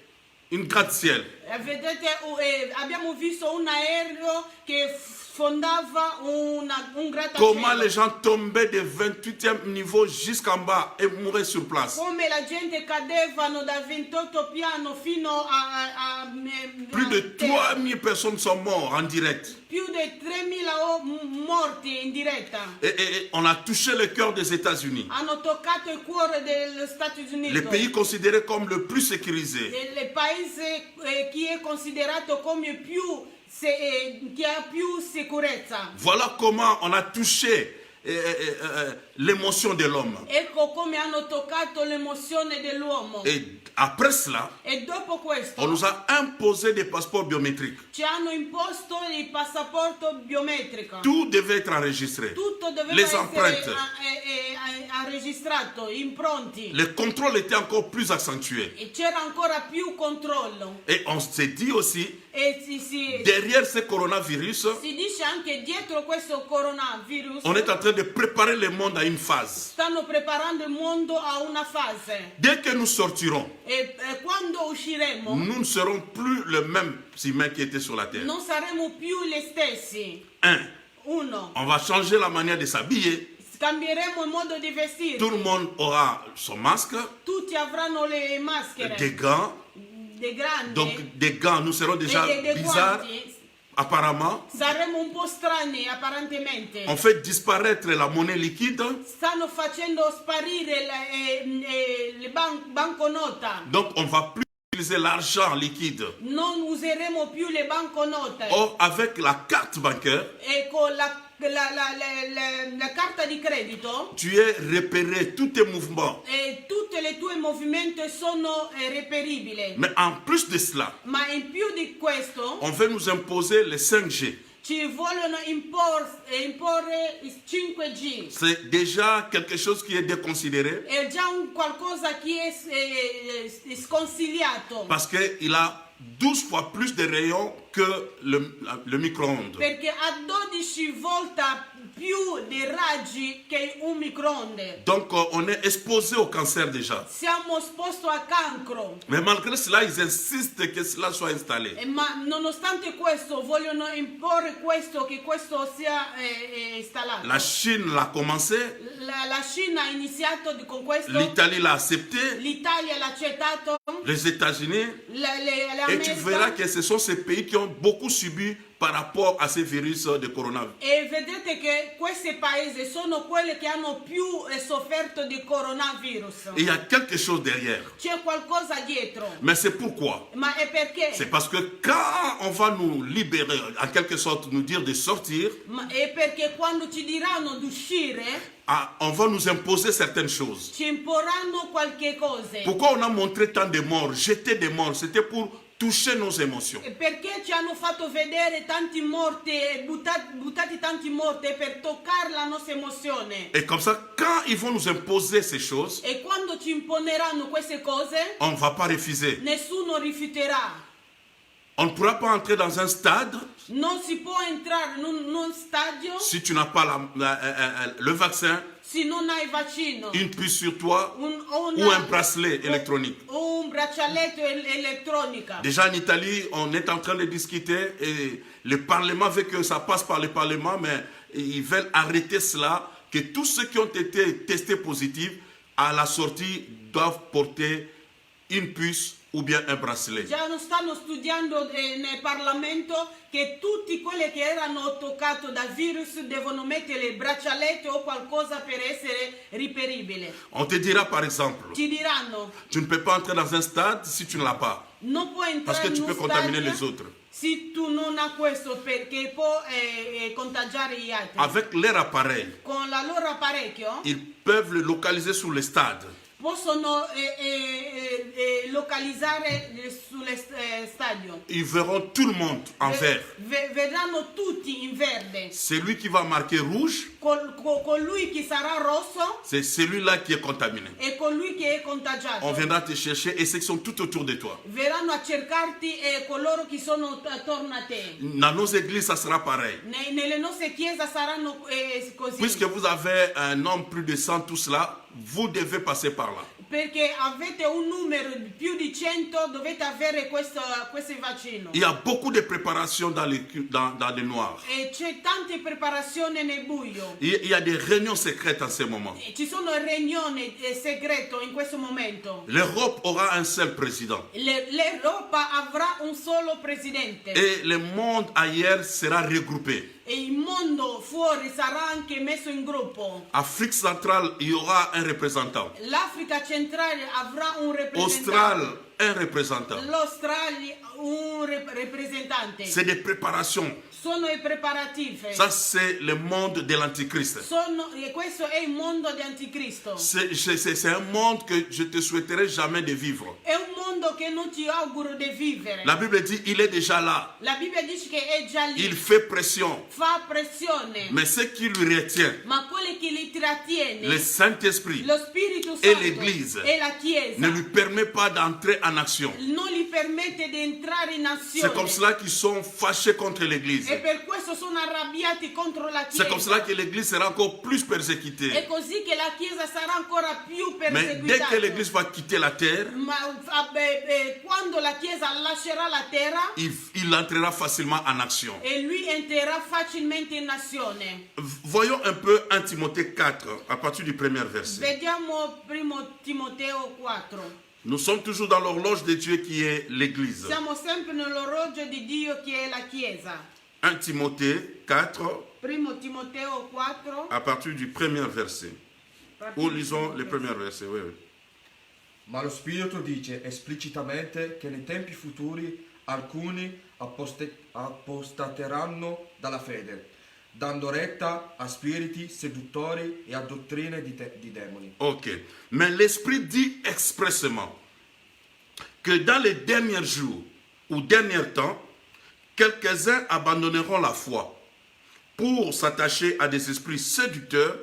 Speaker 1: une gratte-ciel.
Speaker 2: Vedete, abbiamo visto un aereo che fondava un
Speaker 1: Comment
Speaker 2: grattacielo.
Speaker 1: les gens tombaient du 28e niveau jusqu'en bas et mouraient sur place.
Speaker 2: Come la gente cadevano da 28 piano fino a
Speaker 1: Plus de
Speaker 2: terra.
Speaker 1: 3000 personnes sont mortes en direct.
Speaker 2: Più di 3.000 morti in diretta.
Speaker 1: Et on a touché le cœur des États-Unis.
Speaker 2: Hanno toccato il cuore degli Stati Uniti.
Speaker 1: Le pays considéré comme le plus sécurisé.
Speaker 2: Il paese che è considerato come che ha più sicurezza.
Speaker 1: Voilà comment on a touché l'émotion de l'homme.
Speaker 2: Ecco come hanno toccato l'emozione dell'uomo.
Speaker 1: Et après cela,
Speaker 2: E dopo questo
Speaker 1: on nous a imposé des passeports biométriques.
Speaker 2: ci hanno imposto il passaporto biometrico.
Speaker 1: Tout devait être enregistré.
Speaker 2: Tutto doveva
Speaker 1: Les
Speaker 2: essere
Speaker 1: empreintes.
Speaker 2: registrato, impronti.
Speaker 1: Le contrôle était encore plus accentué.
Speaker 2: E c'era ancora più controllo.
Speaker 1: Et on s'est dit aussi,
Speaker 2: E
Speaker 1: derrière ce coronavirus,
Speaker 2: si dice anche dietro questo coronavirus
Speaker 1: on est en train de préparer le monde à une phase.
Speaker 2: stanno preparando il mondo a una fase.
Speaker 1: Dès que nous sortirons,
Speaker 2: E quando usciremo
Speaker 1: nous ne serons plus les mêmes humains qui étaient sur la terre.
Speaker 2: non saremo più le stessi. Uno,
Speaker 1: On va changer la manière de s'habiller.
Speaker 2: cambieremo il modo di vestirsi.
Speaker 1: Tout le monde aura son masque,
Speaker 2: Tutti avranno le maschere,
Speaker 1: des gants.
Speaker 2: dei grandi,
Speaker 1: Donc des gants, nous serons déjà
Speaker 2: dei
Speaker 1: bizarres,
Speaker 2: guanti.
Speaker 1: apparemment.
Speaker 2: Saremo un po' strani apparentemente.
Speaker 1: On fait disparaître la monnaie liquide.
Speaker 2: Stanno facendo sparire le banconota.
Speaker 1: Donc on ne va plus utiliser l'argent liquide.
Speaker 2: Non useremo più le banconote.
Speaker 1: Or, avec la carte bancaire,
Speaker 2: E con la carta di credito
Speaker 1: tu es repéré, tous tes mouvements.
Speaker 2: e tutte le tue movimenti sono reperibili.
Speaker 1: Mais en plus de cela,
Speaker 2: Ma in più di questo
Speaker 1: on veut nous imposer le 5G.
Speaker 2: ci vogliono imporre il 5G.
Speaker 1: C'est déjà quelque chose qui est déconsidéré
Speaker 2: È già un qualcosa che è sconsigliato.
Speaker 1: parce qu'il a 12 fois plus de rayons que le micro-ondes.
Speaker 2: Perché ha 12 volte più di raggi che un microonde.
Speaker 1: Donc on est exposé au cancer déjà.
Speaker 2: Siamo esposti a cancro.
Speaker 1: Mais malgré cela, ils insistent que cela soit installé.
Speaker 2: Ma nonostante questo vogliono imporre questo, che questo sia installato.
Speaker 1: La Chine l'a commencé,
Speaker 2: La Cina ha iniziato con questo,
Speaker 1: l'Italie l'a accepté,
Speaker 2: l'Italia l'ha accettato,
Speaker 1: les États-Unis, et tu verras
Speaker 2: l'America.
Speaker 1: que ce sont ces pays qui ont beaucoup subi par rapport à ces virus de coronavirus.
Speaker 2: E vedete che questi paesi sono quelli che hanno più sofferto di coronavirus.
Speaker 1: Et il y a quelque chose derrière.
Speaker 2: C'è qualcosa dietro.
Speaker 1: Mais c'est pourquoi?
Speaker 2: Ma è perché?
Speaker 1: C'est parce que quand on va nous libérer, en quelque sorte nous dire de sortir,
Speaker 2: È perché quando ci diranno di uscire,
Speaker 1: on va nous imposer certaines choses.
Speaker 2: ci imporranno qualche cosa.
Speaker 1: Pourquoi on a montré tant de morts, jeté des morts? C'était pour toucher nos émotions.
Speaker 2: Perché ci hanno fatto vedere tanti morti, buttati tanti morti per toccare la nostra emozione.
Speaker 1: Et comme ça, quand ils vont nous imposer ces choses,
Speaker 2: E quando ci imponeranno queste cose,
Speaker 1: on ne va pas refuser.
Speaker 2: nessuno rifiuterà.
Speaker 1: On ne pourra pas entrer dans un stade
Speaker 2: Non si può entrare in un stadio
Speaker 1: si tu n'as pas le vaccin,
Speaker 2: se non hai vaccino.
Speaker 1: une puce sur toi
Speaker 2: O
Speaker 1: ou un bracelet électronique.
Speaker 2: O un braccialetto elettronico.
Speaker 1: Déjà en Italie, on est en train de discuter et le Parlement veut que ça passe par le Parlement, mais ils veulent arrêter cela, que tous ceux qui ont été testés positifs à la sortie doivent porter une puce ou bien un bracelet.
Speaker 2: Già non stanno studiando nel Parlamento che tutti quelli che erano toccati dal virus devono mettere il braccialetto o qualcosa per essere riperibile.
Speaker 1: On te dira par exemple,
Speaker 2: Ci diranno,
Speaker 1: tu ne peux pas entrer dans un stade si tu ne l'as pas,
Speaker 2: non puoi
Speaker 1: parce
Speaker 2: entrare
Speaker 1: que tu
Speaker 2: in
Speaker 1: peux
Speaker 2: un
Speaker 1: contaminer
Speaker 2: stadio
Speaker 1: les autres.
Speaker 2: se tu non hai questo, perché può contagiare gli altri.
Speaker 1: Avec leur appareil,
Speaker 2: Con la loro apparecchio
Speaker 1: ils peuvent le localiser sur le stade.
Speaker 2: possono localizzare sullo stadio.
Speaker 1: Ils verront tout le monde en vert.
Speaker 2: Vedranno tutti in verde.
Speaker 1: Celui qui va marquer rouge,
Speaker 2: Colui che sarà rosso
Speaker 1: c'est celui-là qui est contaminé.
Speaker 2: e colui che è
Speaker 1: On
Speaker 2: contagiato.
Speaker 1: viendra te chercher et ceux qui sont tout autour de toi.
Speaker 2: Verranno a cercarti coloro che sono attorno a te.
Speaker 1: Dans nos églises, ça sera pareil.
Speaker 2: Nelle nostre chiese saranno così.
Speaker 1: Puisque vous avez un nombre plus de 100 tous là, vous devez passer par là.
Speaker 2: Perché avete un numero di più di 100, dovete avere questo vaccino.
Speaker 1: Il y a beaucoup de préparations dans le noir.
Speaker 2: E c'è tante preparazioni nel buio.
Speaker 1: Il y a des réunions secrètes en ce moment.
Speaker 2: E ci sono riunioni segrete in questo momento.
Speaker 1: L'Europe aura un seul président.
Speaker 2: L'Europa avrà un solo presidente.
Speaker 1: Et le monde ailleurs sera regroupé.
Speaker 2: E il mondo fuori sarà anche messo in gruppo.
Speaker 1: Afrique centrale, il y aura un représentant.
Speaker 2: L'Africa centrale avrà un rappresentante.
Speaker 1: Austral, un représentant.
Speaker 2: l'Australia un rappresentante.
Speaker 1: C'est des préparations.
Speaker 2: Sono i preparativi.
Speaker 1: Ça, c'est le monde de l'Antichrist.
Speaker 2: E questo è il mondo di Anticristo.
Speaker 1: C'est un monde que je te souhaiterais jamais de vivre.
Speaker 2: È un mondo che non ti auguro di vivere.
Speaker 1: La Bible dit, il est déjà là.
Speaker 2: La Bibbia dice che è già lì.
Speaker 1: Il fait pression.
Speaker 2: Fa pressione.
Speaker 1: Mais ce qui lui retient,
Speaker 2: Ma quello che li trattiene,
Speaker 1: le Saint-Esprit,
Speaker 2: lo Spirito
Speaker 1: e
Speaker 2: Santo
Speaker 1: l'Église
Speaker 2: e la Chiesa,
Speaker 1: ne lui permet pas d'entrer en action.
Speaker 2: non gli permette di entrare in
Speaker 1: C'est comme
Speaker 2: azione.
Speaker 1: cela qu'ils sont fâchés contre l'Église.
Speaker 2: E per questo sono arrabbiati contro la Chiesa.
Speaker 1: C'est comme cela que l'Église sera encore plus persécutée.
Speaker 2: È così che la Chiesa sarà ancora più
Speaker 1: Mais dès que
Speaker 2: perseguitata.
Speaker 1: l'Église va quitter la terre,
Speaker 2: Ma quando la Chiesa lascerà la terra,
Speaker 1: il entrera facilement en action.
Speaker 2: e lui entrerà facilmente in azione.
Speaker 1: Voyons un peu 1 Timothée 4, à partir du premier verset.
Speaker 2: Vediamo 1 Timoteo 4.
Speaker 1: Nous sommes toujours dans l'horloge de Dieu qui est l'Église.
Speaker 2: Siamo sempre nell'orologio di Dio che è la Chiesa.
Speaker 1: 1 Timothée 4,
Speaker 2: 1 Timoteo 4.
Speaker 1: à partir du premier verset. Ou lisons le premier verset, oui, oui.
Speaker 3: Ma lo Spirito dice esplicitamente che nei tempi futuri alcuni apostateranno dalla fede, dando retta a spiriti seduttori e a dottrine di demoni.
Speaker 1: Ok. Mais l'Esprit dit expressément que dans les derniers jours ou derniers temps, quelques-uns abandonneront la foi pour s'attacher à des esprits séducteurs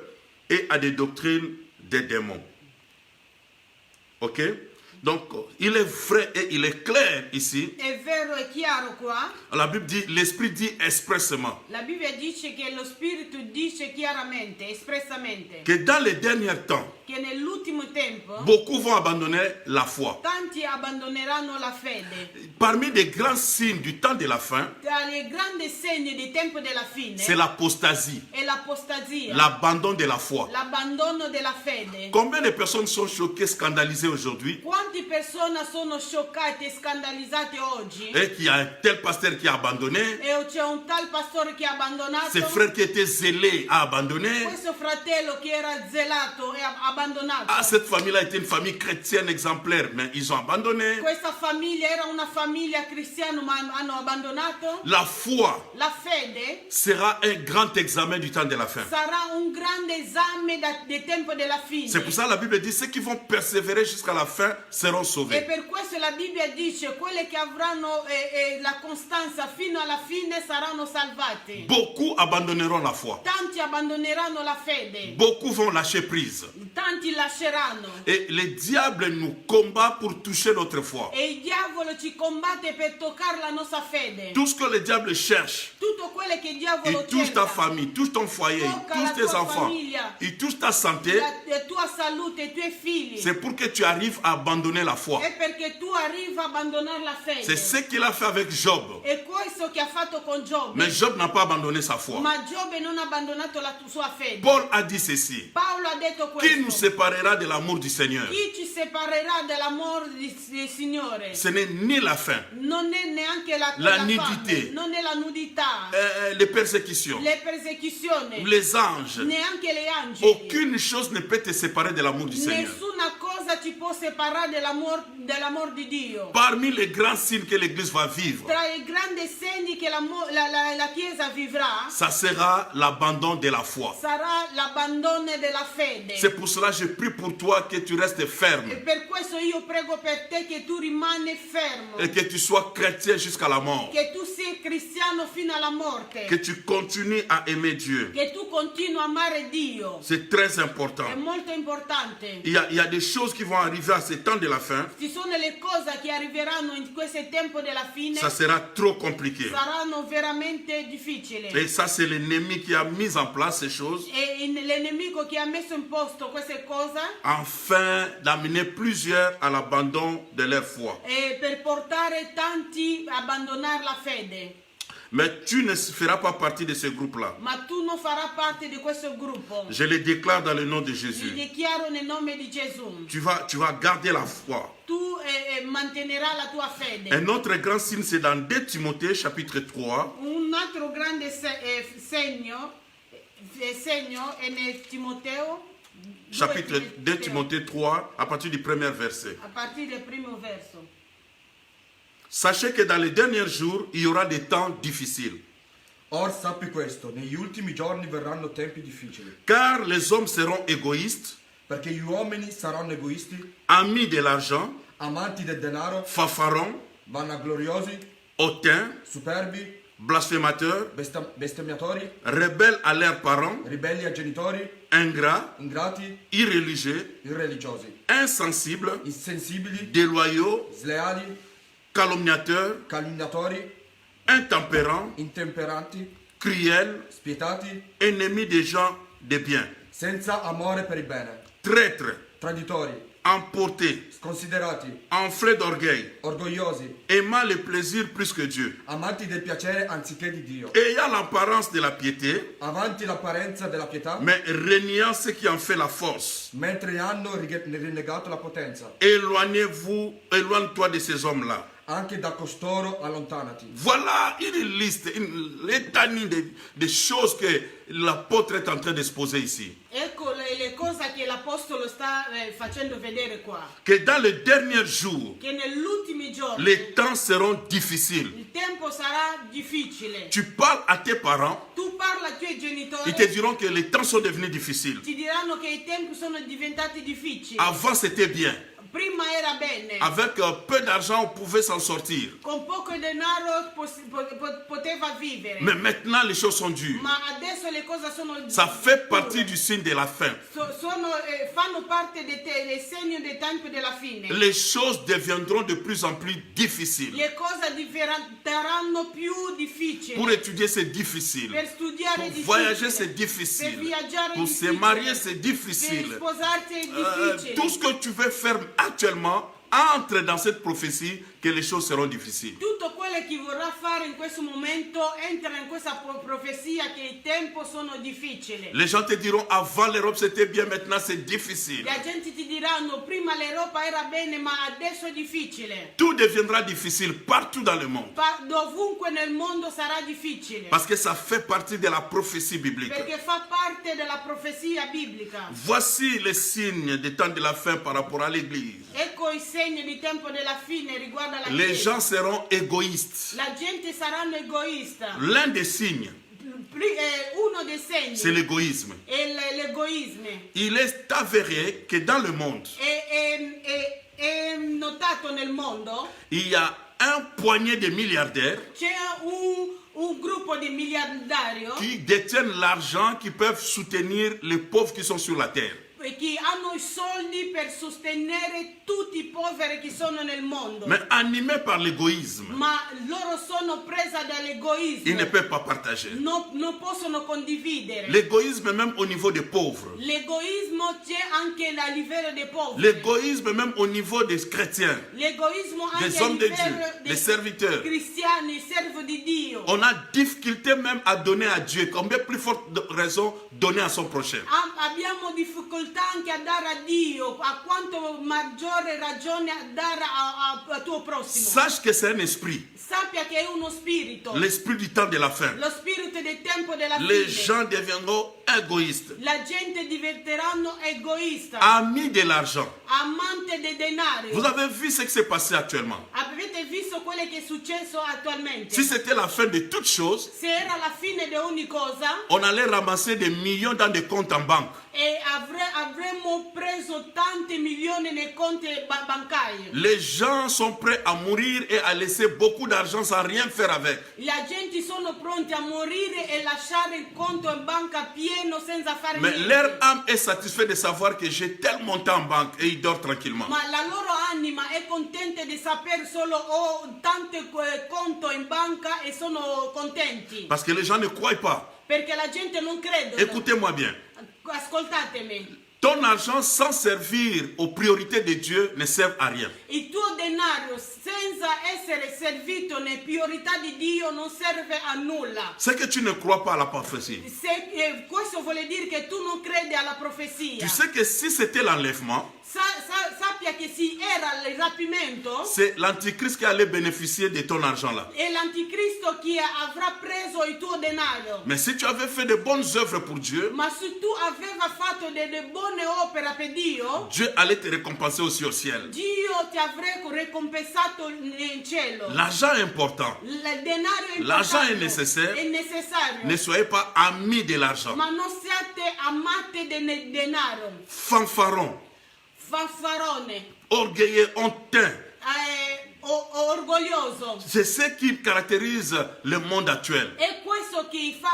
Speaker 1: et à des doctrines des démons. Ok? Donc, il est vrai et il est clair ici.
Speaker 2: È vero e chiaro qua.
Speaker 1: La Bible dit, l'Esprit dit expressément
Speaker 2: La Bibbia dice che lo Spirito dice chiaramente, espressamente,
Speaker 1: que dans les derniers temps,
Speaker 2: che nell'ultimo tempo
Speaker 1: beaucoup vont abandonner la foi.
Speaker 2: tanti abbandoneranno la fede.
Speaker 1: Parmi les grands signes du temps de la fin,
Speaker 2: Tra i grandi segni del tempo della fine
Speaker 1: c'est l'apostasie,
Speaker 2: è l'apostasia,
Speaker 1: l'abandon de la foi.
Speaker 2: l'abbandono della fede.
Speaker 1: Combien de personnes sont choquées, scandalisées aujourd'hui
Speaker 2: Quante persone sono scioccate e scandalizzate oggi?
Speaker 1: et qu'il y a un tel pasteur qui a abandonné,
Speaker 2: E c'è un tal pastore che ha abbandonato,
Speaker 1: ses frères qui étaient zélés a abandonné.
Speaker 2: questo fratello che era zelato e ha abbandonato.
Speaker 1: Ah, cette famille-là était une famille chrétienne exemplaire, mais ils ont abandonné.
Speaker 2: Questa famiglia era una famiglia cristiana ma hanno abbandonato.
Speaker 1: La foi
Speaker 2: La fede
Speaker 1: sera un grand examen du temps de la fin.
Speaker 2: sarà un grande esame del tempo della fine.
Speaker 1: C'est pour ça que la Bible dit ceux qui vont persévérer jusqu'à la fin seront
Speaker 2: E
Speaker 1: sauvés.
Speaker 2: per questo la Bibbia dice quelli che avranno la costanza fino alla fine saranno salvati.
Speaker 1: Beaucoup abandonneront la foi.
Speaker 2: Tanti abbandoneranno la fede.
Speaker 1: Beaucoup vont lâcher prise.
Speaker 2: Tanti lasceranno.
Speaker 1: Et le diable nous combat pour toucher notre foi.
Speaker 2: E il diavolo ci combatte per toccare la nostra fede.
Speaker 1: Tout ce que le diable cherche,
Speaker 2: Tutto quello che il diavolo
Speaker 1: il touche ta
Speaker 2: cerca,
Speaker 1: famille, il touche ton foyer, il
Speaker 2: Tocca
Speaker 1: touche
Speaker 2: la
Speaker 1: tes
Speaker 2: tua
Speaker 1: enfants,
Speaker 2: famiglia.
Speaker 1: il touche ta santé.
Speaker 2: la tua salute, i tuoi figli,
Speaker 1: C'est pour que tu arrives à abandonner la foi.
Speaker 2: è perché tu arrivi a abbandonare la fede.
Speaker 1: C'est ce qu'il a fait avec Job.
Speaker 2: E questo che ha fatto con Giobbe.
Speaker 1: Mais Job n'a pas abandonné sa foi.
Speaker 2: Ma Giobbe non ha abbandonato la sua fede.
Speaker 1: Paul a dit ceci.
Speaker 2: Paolo ha detto
Speaker 1: Qui nous
Speaker 2: questo.
Speaker 1: séparera de l'amour du Seigneur?
Speaker 2: Chi ci separerà dell'amore del Signore?
Speaker 1: Ce n'est ni la faim,
Speaker 2: Non è neanche la
Speaker 1: La
Speaker 2: fame,
Speaker 1: nudité.
Speaker 2: non è la nudità,
Speaker 1: les persécutions,
Speaker 2: le persecuzioni,
Speaker 1: les anges.
Speaker 2: neanche le angeli.
Speaker 1: Aucune chose ne peut te séparer de l'amour du Seigneur.
Speaker 2: Nessuna cosa ci può separare dell'amor di Dio.
Speaker 1: Parmi les grands signes que l'Église va vivre,
Speaker 2: Tra i grandi segni che la Chiesa vivrà
Speaker 1: ça sera l'abandon de la foi.
Speaker 2: sarà l'abbandono della fede.
Speaker 1: C'est pour cela que je prie pour toi que tu restes
Speaker 2: E
Speaker 1: ferme
Speaker 2: per questo io prego per te che tu rimani fermo,
Speaker 1: et que tu sois chrétien jusqu'à la mort.
Speaker 2: che tu sia cristiano fino alla morte,
Speaker 1: Que tu continues à aimer Dieu.
Speaker 2: che tu continui a amare Dio.
Speaker 1: C'est très important.
Speaker 2: È molto importante.
Speaker 1: Il y a des choses qui vont arriver à ce temps de la fin.
Speaker 2: Ci sono le cose che arriveranno in questo tempo della fine,
Speaker 1: Ça sera trop compliqué.
Speaker 2: saranno veramente difficili.
Speaker 1: Et ça, c'est l'ennemi qui a mis en place ces choses
Speaker 2: E l'enemico che ha messo in posto queste cose
Speaker 1: afin d'amener plusieurs à l'abandon de leur foi.
Speaker 2: per portare tanti a abbandonare la fede.
Speaker 1: Mais tu ne feras pas partie de ce groupe-là.
Speaker 2: Ma tu non farai parte di questo gruppo.
Speaker 1: Je le déclare dans le nom de
Speaker 2: Li
Speaker 1: Jésus.
Speaker 2: dichiaro nel nome di Gesù.
Speaker 1: Tu vas garder la foi.
Speaker 2: Tu mantenerai la tua fede.
Speaker 1: Un autre grand signe, c'est dans 2 Timothée chapitre 3.
Speaker 2: Un altro grande segno è nel Timoteo,
Speaker 1: Chapitre 2 Timothée 3, à partir du premier verset.
Speaker 2: a partire dal primo verso.
Speaker 1: Sachez que dans les derniers jours, il y aura des temps difficiles.
Speaker 3: Or sappi questo, negli ultimi giorni verranno tempi difficili,
Speaker 1: Car les hommes seront égoïstes,
Speaker 3: perché gli uomini saranno egoisti,
Speaker 1: amis de l'argent,
Speaker 3: amanti del denaro,
Speaker 1: fanfarons,
Speaker 3: vanagloriosi,
Speaker 1: hautains,
Speaker 3: superbi,
Speaker 1: blasphémateurs,
Speaker 3: bestemmiatori,
Speaker 1: rebelles à leurs parents,
Speaker 3: ribelli ai genitori,
Speaker 1: ingrats,
Speaker 3: ingrati,
Speaker 1: irréligieux,
Speaker 3: irreligiosi,
Speaker 1: insensibles,
Speaker 3: insensibili,
Speaker 1: déloyaux,
Speaker 3: sleali,
Speaker 1: calomniateurs,
Speaker 3: calunniatori,
Speaker 1: intempérants,
Speaker 3: intemperanti,
Speaker 1: cruels,
Speaker 3: spietati,
Speaker 1: ennemis des gens de bien,
Speaker 3: senza amore per il bene,
Speaker 1: traîtres,
Speaker 3: traditori,
Speaker 1: emportés,
Speaker 3: sconsiderati,
Speaker 1: enflés d'orgueil,
Speaker 3: orgogliosi,
Speaker 1: aimant le plaisir plus que Dieu,
Speaker 3: amanti del piacere anziché di Dio,
Speaker 1: ayant l'apparence de la piété,
Speaker 3: avanti l'apparenza della pietà,
Speaker 1: mais reniant ce qui en fait la force.
Speaker 3: mentre hanno rinnegato la potenza.
Speaker 1: Éloigne-toi de ces hommes-là.
Speaker 3: Anche da costoro allontanati.
Speaker 1: Voilà une liste, une litanie de choses que l'apôtre est en train d'exposer ici.
Speaker 2: Ecco le cose che l'Apostolo sta facendo vedere qua.
Speaker 1: Que dans les derniers jours,
Speaker 2: Che negli ultimi giorni
Speaker 1: les temps seront difficiles.
Speaker 2: il tempo sarà difficile.
Speaker 1: Tu parles à tes parents,
Speaker 2: Tu parla ai tuoi genitori,
Speaker 1: ils te diront que les temps sont devenus difficiles.
Speaker 2: ti diranno che i tempi sono diventati difficili.
Speaker 1: Avant, c'était bien.
Speaker 2: Prima era bene.
Speaker 1: Avec peu d'argent, on pouvait s'en sortir.
Speaker 2: Con poco denaro poteva vivere.
Speaker 1: Mais maintenant, les choses sont dures.
Speaker 2: Ma adesso le cose sono
Speaker 1: Ça fait
Speaker 2: dure.
Speaker 1: partie du signe de la fin.
Speaker 2: Fanno parte dei segni dei tempi della fine.
Speaker 1: Les choses deviendront de plus en plus difficiles.
Speaker 2: Le cose diventeranno più difficili.
Speaker 1: Pour étudier, c'est difficile.
Speaker 2: Per studiare è
Speaker 1: Pour
Speaker 2: difficile.
Speaker 1: voyager, c'est
Speaker 2: Per
Speaker 1: difficile.
Speaker 2: viaggiare è
Speaker 1: Pour se
Speaker 2: difficile.
Speaker 1: marier, c'est
Speaker 2: Per
Speaker 1: difficile.
Speaker 2: sposarsi è difficile.
Speaker 1: Tout ce que tu veux faire actuellement entre dans cette prophétie que les choses seront difficiles.
Speaker 2: Tutto quello che vorrà fare in questo momento entra in questa profezia che il tempo sono difficile.
Speaker 1: Les gens te diront avant l'Europe c'était bien, maintenant c'est difficile.
Speaker 2: La gente ti diranno prima l'Europa era bene ma adesso è difficile.
Speaker 1: Tout deviendra difficile partout dans le monde.
Speaker 2: Dovunque nel mondo sarà difficile.
Speaker 1: Parce que ça fait partie de la prophétie biblique.
Speaker 2: Perché fa parte della profezia biblica.
Speaker 1: Voici les signes des temps de la fin par rapport à l'Église.
Speaker 2: Ecco i segni di tempo della fine riguardo alla
Speaker 1: Les
Speaker 2: Chiesa.
Speaker 1: gens seront égoïstes.
Speaker 2: La gente saranno egoista.
Speaker 1: L'un des signes,
Speaker 2: Uno dei segni
Speaker 1: c'est l'égoïsme.
Speaker 2: è l'egoismo.
Speaker 1: Il est avéré que dans le monde,
Speaker 2: È notato nel mondo
Speaker 1: il y a un poignet de milliardaires
Speaker 2: c'è un gruppo di miliardari
Speaker 1: qui détiennent l'argent, qui peuvent soutenir les pauvres qui sont sur la terre.
Speaker 2: che hanno i soldi per sostenere tutti i poveri che sono nel mondo.
Speaker 1: Mais animés par l'égoïsme,
Speaker 2: Ma loro sono presa dall'egoismo.
Speaker 1: ils ne peuvent pas partager.
Speaker 2: Non possono condividere.
Speaker 1: L'égoïsme même au niveau des pauvres.
Speaker 2: L'egoismo c'è anche a livello dei poveri.
Speaker 1: L'égoïsme même au niveau des chrétiens,
Speaker 2: L'egoismo anche
Speaker 1: des
Speaker 2: a
Speaker 1: hommes de
Speaker 2: livello
Speaker 1: Dieu,
Speaker 2: dei
Speaker 1: des serviteurs.
Speaker 2: cristiani, servo di Dio.
Speaker 1: On a difficulté même à donner à Dieu. Combien plus forte raison donner à son prochain.
Speaker 2: Abbiamo difficoltà anche a dare a Dio, a quanto maggiore ragione a dare a tuo prossimo.
Speaker 1: Sache que c'est un esprit.
Speaker 2: Sappia che è uno spirito.
Speaker 1: L'esprit du temps de la fin.
Speaker 2: Lo spirito del tempo della
Speaker 1: Les
Speaker 2: fine.
Speaker 1: gens deviendront égoïstes.
Speaker 2: La gente diventeranno egoista,
Speaker 1: Amis de l'argent.
Speaker 2: amante del denaro.
Speaker 1: Vous avez vu ce qui s'est passé actuellement.
Speaker 2: Avete visto quello che è successo attualmente?
Speaker 1: Si c'était la fin de toutes choses,
Speaker 2: Se era la fine di ogni cosa
Speaker 1: on allait ramasser des millions dans des comptes en banque.
Speaker 2: e avremmo preso tanti milioni nei conti bancari.
Speaker 1: Les gens sont prêts à mourir et à laisser beaucoup d'argent sans rien faire avec.
Speaker 2: La gente sono pronti a morire e lasciare il conto in banca pieno senza fare
Speaker 1: Mais
Speaker 2: niente.
Speaker 1: leur âme est satisfaite de savoir que j'ai tel montant en banque et ils dorment tranquillement.
Speaker 2: Ma la loro anima è contenta di sapere solo ho tanto conto in banca e sono contenti.
Speaker 1: Parce que les gens ne croient pas.
Speaker 2: Perché la gente non crede.
Speaker 1: Écoutez-moi bien.
Speaker 2: Ascoltatemi.
Speaker 1: Ton argent sans servir aux priorités de Dieu ne sert à rien.
Speaker 2: Il tuo denaro senza essere servito nelle priorità di Dio non serve a nulla.
Speaker 1: C'est que tu ne crois pas à la prophétie.
Speaker 2: Questo vuole dire che tu non credi alla profezia.
Speaker 1: Tu sais que si c'était l'enlèvement,
Speaker 2: Sappia che si era il rapimento,
Speaker 1: c'est l'antichrist qui allait bénéficier de ton argent là.
Speaker 2: è l'anticristo che avrà preso il tuo denaro.
Speaker 1: Mais si tu avais fait de bonnes œuvres pour Dieu,
Speaker 2: Ma se tu aveva fatto delle buone opere per Dio,
Speaker 1: Dieu allait te récompenser aussi au ciel.
Speaker 2: Dio ti avrebbe ricompensato in cielo.
Speaker 1: L'argent est important.
Speaker 2: Il denaro è
Speaker 1: L'argent
Speaker 2: importante,
Speaker 1: è necessaire.
Speaker 2: è necessario.
Speaker 1: Ne soyez pas amis de l'argent.
Speaker 2: Ma non siate amate del denaro.
Speaker 1: Fanfaron,
Speaker 2: Fanfarone,
Speaker 1: orgueilleux, hontain.
Speaker 2: Orgoglioso.
Speaker 1: C'est ce qui caractérise le monde actuel.
Speaker 2: È questo che fa,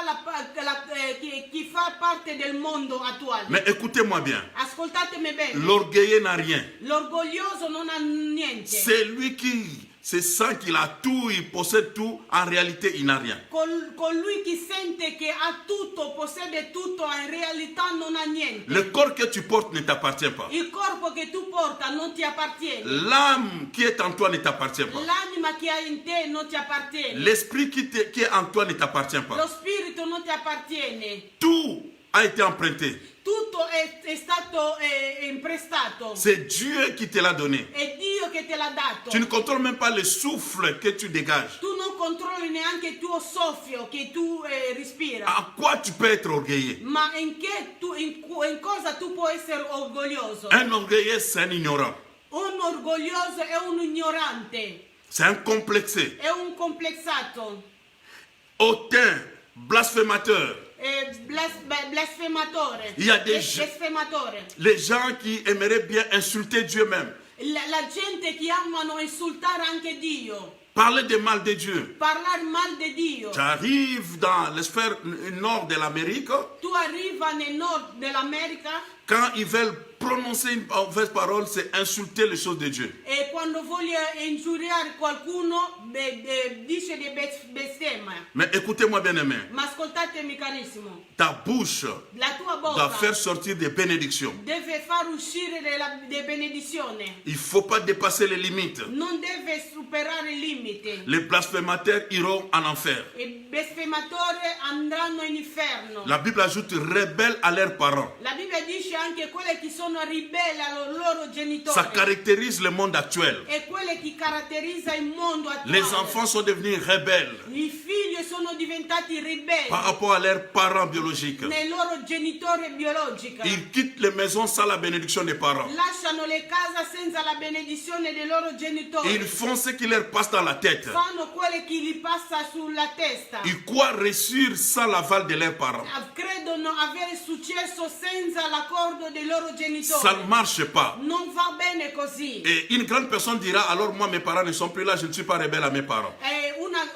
Speaker 2: che fa parte del mondo attuale.
Speaker 1: Mais écoutez-moi bien.
Speaker 2: Ascoltatemi bene.
Speaker 1: L'orgueilleux n'a rien.
Speaker 2: L'orgoglioso non ha niente.
Speaker 1: C'est lui qui se sent qu'il a tout, il possède tout. En réalité, il n'a rien.
Speaker 2: Colui che sente che ha tutto, possiede tutto, in realtà non ha niente.
Speaker 1: Le corps que tu portes ne t'appartient pas.
Speaker 2: Il corpo che tu porta non ti appartiene.
Speaker 1: L'âme qui est en toi ne t'appartient pas.
Speaker 2: L'anima che hai in te non ti appartiene.
Speaker 1: L'esprit qui est en toi ne t'appartient
Speaker 2: Lo
Speaker 1: pas.
Speaker 2: spirito non ti appartiene.
Speaker 1: Tout a été emprunté.
Speaker 2: Tutto è stato imprestato.
Speaker 1: C'est Dieu qui te l'a donné.
Speaker 2: È Dio che te l'ha dato.
Speaker 1: Tu ne contrôles même pas le souffle que tu dégages.
Speaker 2: Tu non controlli neanche il tuo soffio che tu respira.
Speaker 1: À quoi tu peux être orgueilleux?
Speaker 2: Ma in cosa tu puoi essere orgoglioso?
Speaker 1: Un orgueilleux, c'est un ignorant.
Speaker 2: Un orgoglioso è un ignorante,
Speaker 1: C'est un complexé.
Speaker 2: è un complexato,
Speaker 1: Hautain, blasphémateur.
Speaker 2: è blasfematore.
Speaker 1: Il y a des
Speaker 2: Blasfematore.
Speaker 1: Les gens qui aimeraient bien insulter Dieu même.
Speaker 2: La gente che amano insultare anche Dio,
Speaker 1: Parler de mal de Dieu.
Speaker 2: parlare mal di Dio.
Speaker 1: Tu arrives dans la sphère nord de l'Amérique,
Speaker 2: Tu arriva nel nord dell'America
Speaker 1: quand ils veulent prononcer une mauvaise parole, c'est insulter les choses de Dieu.
Speaker 2: e quando voglio ingiuriare qualcuno dice di bestemmia.
Speaker 1: Mais écoutez-moi bien aimé,
Speaker 2: Ma ascoltatemi carissimo,
Speaker 1: ta bouche
Speaker 2: la tua
Speaker 1: doit
Speaker 2: bocca
Speaker 1: faire sortir des bénédictions.
Speaker 2: deve far uscire delle benedizioni,
Speaker 1: Il ne faut pas dépasser les limites.
Speaker 2: non deve superare il limite.
Speaker 1: Les blasphémateurs iront en enfer.
Speaker 2: I blasfematori andranno in inferno.
Speaker 1: La Bible ajoute rebelles à leurs parents.
Speaker 2: La Bibbia dice anche quelle che sono ribelli ai loro genitori.
Speaker 1: Ça caractérise le monde actuel.
Speaker 2: E quelle che caratterizza il mondo attuale.
Speaker 1: Les enfants sont devenus rebelles
Speaker 2: I figli sono diventati ribelli
Speaker 1: par rapport à leurs parents biologiques.
Speaker 2: nei loro genitori biologici.
Speaker 1: Ils quittent les maisons sans la bénédiction des parents.
Speaker 2: Lasciano le case senza la benedizione dei loro genitori.
Speaker 1: Ils font ce qui leur passe dans la tête.
Speaker 2: Fanno quelle che gli passa sulla testa.
Speaker 1: Ils croient réussir sans l'aval de leurs parents.
Speaker 2: Credono avere successo senza l'accordo dei loro genitori.
Speaker 1: Ça ne marche pas.
Speaker 2: Non va bene così.
Speaker 1: Et une grande personne dira, alors moi mes parents ne sont plus là, je ne suis pas rebelle à mes parents.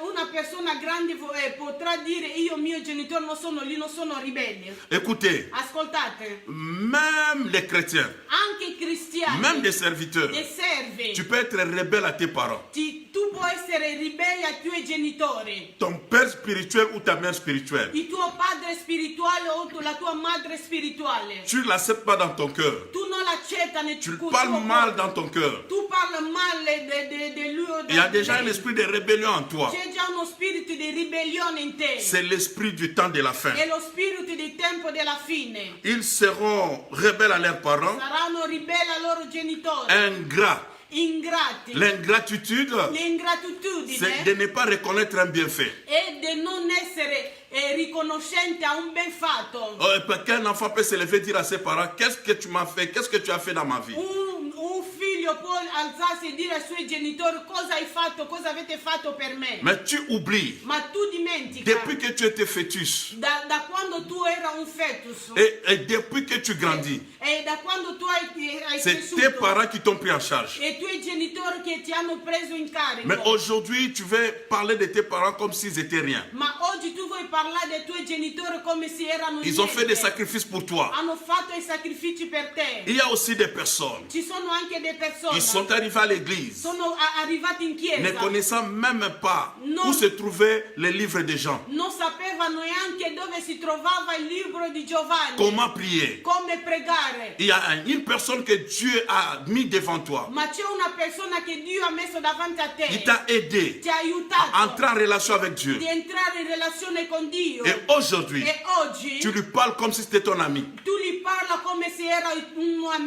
Speaker 2: Una persona grande potrà dire io mio genitore non sono lì, non sono ribelli.
Speaker 1: Écoutez,
Speaker 2: Ascoltate,
Speaker 1: même les chrétiens,
Speaker 2: anche i cristiani,
Speaker 1: même des serviteurs,
Speaker 2: dei servi,
Speaker 1: tu peux être rebelle à tes parents.
Speaker 2: tu puoi essere ribelle ai tuoi genitori.
Speaker 1: Ton père spirituel ou ta mère spirituelle.
Speaker 2: Il tuo padre spirituale o la tua madre spirituale.
Speaker 1: Tu ne l'acceptes pas dans ton cœur.
Speaker 2: Tu non l'accetta nel
Speaker 1: Tu
Speaker 2: tuo
Speaker 1: parles mal
Speaker 2: cuore.
Speaker 1: dans ton cœur.
Speaker 2: Tu parli male di lui o
Speaker 1: Il y a
Speaker 2: di
Speaker 1: déjà un
Speaker 2: lei.
Speaker 1: esprit de rébellion en toi.
Speaker 2: C'è già uno spirito di ribellione in te.
Speaker 1: C'est l'esprit du temps de la fin.
Speaker 2: È lo spirito del tempo della fine.
Speaker 1: Ils seront rebelles à leurs parents,
Speaker 2: Saranno ribelli ai loro genitori.
Speaker 1: ingrats.
Speaker 2: Ingrati.
Speaker 1: L'ingratitude, c'est
Speaker 2: L'ingratitudine
Speaker 1: de ne pas reconnaître un bienfait.
Speaker 2: è di non essere riconoscente a un ben fatto.
Speaker 1: Parce qu'un enfant peut se lever et dire à ses parents, qu'est-ce que tu m'as fait, qu'est-ce que tu as fait dans ma vie.
Speaker 2: Un figlio può alzarsi e dire ai suoi genitori cosa hai fatto, cosa avete fatto per me.
Speaker 1: Mais tu oublies,
Speaker 2: Ma tu dimentica
Speaker 1: depuis que tu étais fœtus,
Speaker 2: da quando tu era un fetus
Speaker 1: et depuis que tu grandis,
Speaker 2: e da quando tu hai
Speaker 1: c'est tes
Speaker 2: cresciuto
Speaker 1: parents qui t'ont pris en charge.
Speaker 2: e i tuoi genitori che ti hanno preso in carico.
Speaker 1: Mais aujourd'hui, tu veux parler de tes parents comme s'ils étaient rien.
Speaker 2: Ma oggi tu vuoi parlare dei tuoi genitori come se erano
Speaker 1: Ils ont fait des
Speaker 2: niente.
Speaker 1: sacrifices pour toi.
Speaker 2: Hanno fatto i sacrifici per te.
Speaker 1: Il y a aussi des personnes
Speaker 2: Ci sono anche delle persone
Speaker 1: qui sont arrivées à l'église,
Speaker 2: sono arrivati in
Speaker 1: ne
Speaker 2: chiesa,
Speaker 1: connaissant même pas
Speaker 2: Non.
Speaker 1: où se trouvait le livre des gens.
Speaker 2: non sapevano neanche dove si trovava il libro di Giovanni,
Speaker 1: Comment prier.
Speaker 2: come pregare.
Speaker 1: Il y a une personne que Dieu a mis devant toi.
Speaker 2: Ma c'è una persona che Dio ha messo davanti a te,
Speaker 1: Il t'a aidé
Speaker 2: ti ha
Speaker 1: à
Speaker 2: aiutato
Speaker 1: entrer en relation avec Dieu.
Speaker 2: di entrare in relazione con con Dio.
Speaker 1: Et aujourd'hui,
Speaker 2: E oggi
Speaker 1: tu lui parles comme si c'était ton ami.
Speaker 2: tu gli parla come se era un